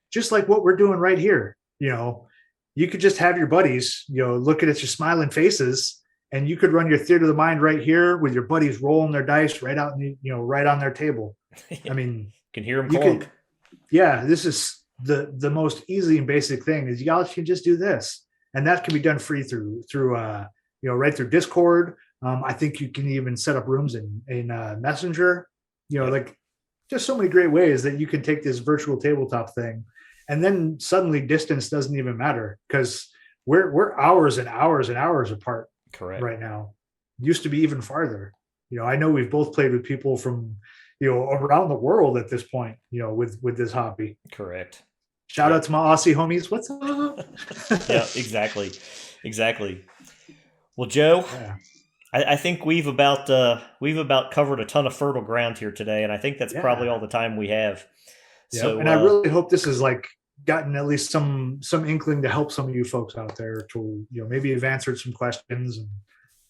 just like what we're doing right here, you could just have your buddies, looking at your smiling faces, and you could run your theater of the mind right here with your buddies rolling their dice right out, right on their table. I mean, you can hear them clunk. This is the most easy and basic thing is you guys can just do this, and that can be done free through right through Discord. I think you can even set up rooms in Messenger. Like, just so many great ways that you can take this virtual tabletop thing. And then suddenly distance doesn't even matter, because we're hours and hours and hours apart. Correct. Right now. Used to be even farther. I know we've both played with people from around the world at this point, with this hobby. Correct. Shout out to my Aussie homies. What's up? Yeah, exactly. Well, Joe, I think we've about covered a ton of fertile ground here today, and I think that's probably all the time we have. Yeah, so, and I really hope this has gotten at least some inkling to help some of you folks out there to maybe have answered some questions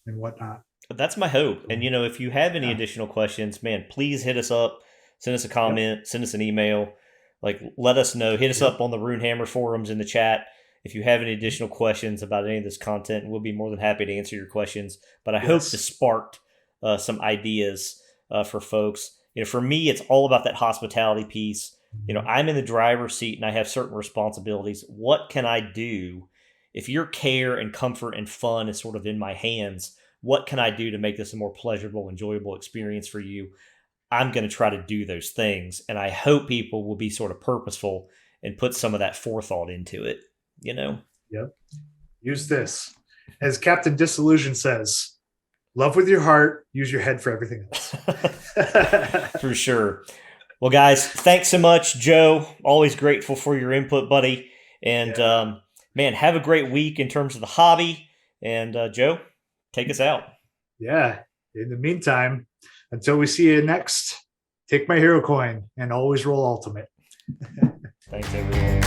and whatnot. That's my hope. And if you have any additional questions, man, please hit us up, send us a comment, send us an email, let us know. Hit us up on the Runehammer forums in the chat if you have any additional questions about any of this content. We'll be more than happy to answer your questions. But I hope to spark some ideas for folks. For me, it's all about that hospitality piece. I'm in the driver's seat and I have certain responsibilities. What can I do if your care and comfort and fun is sort of in my hands? What can I do to make this a more pleasurable, enjoyable experience for you? I'm going to try to do those things. And I hope people will be sort of purposeful and put some of that forethought into it, Yep. Use this. As Captain Disillusion says, love with your heart, use your head for everything else. For sure. Well, guys, thanks so much, Joe. Always grateful for your input, buddy. And man, have a great week in terms of the hobby. And Joe, take us out. Yeah. In the meantime, until we see you next, take my hero coin and always roll ultimate. Thanks, everyone.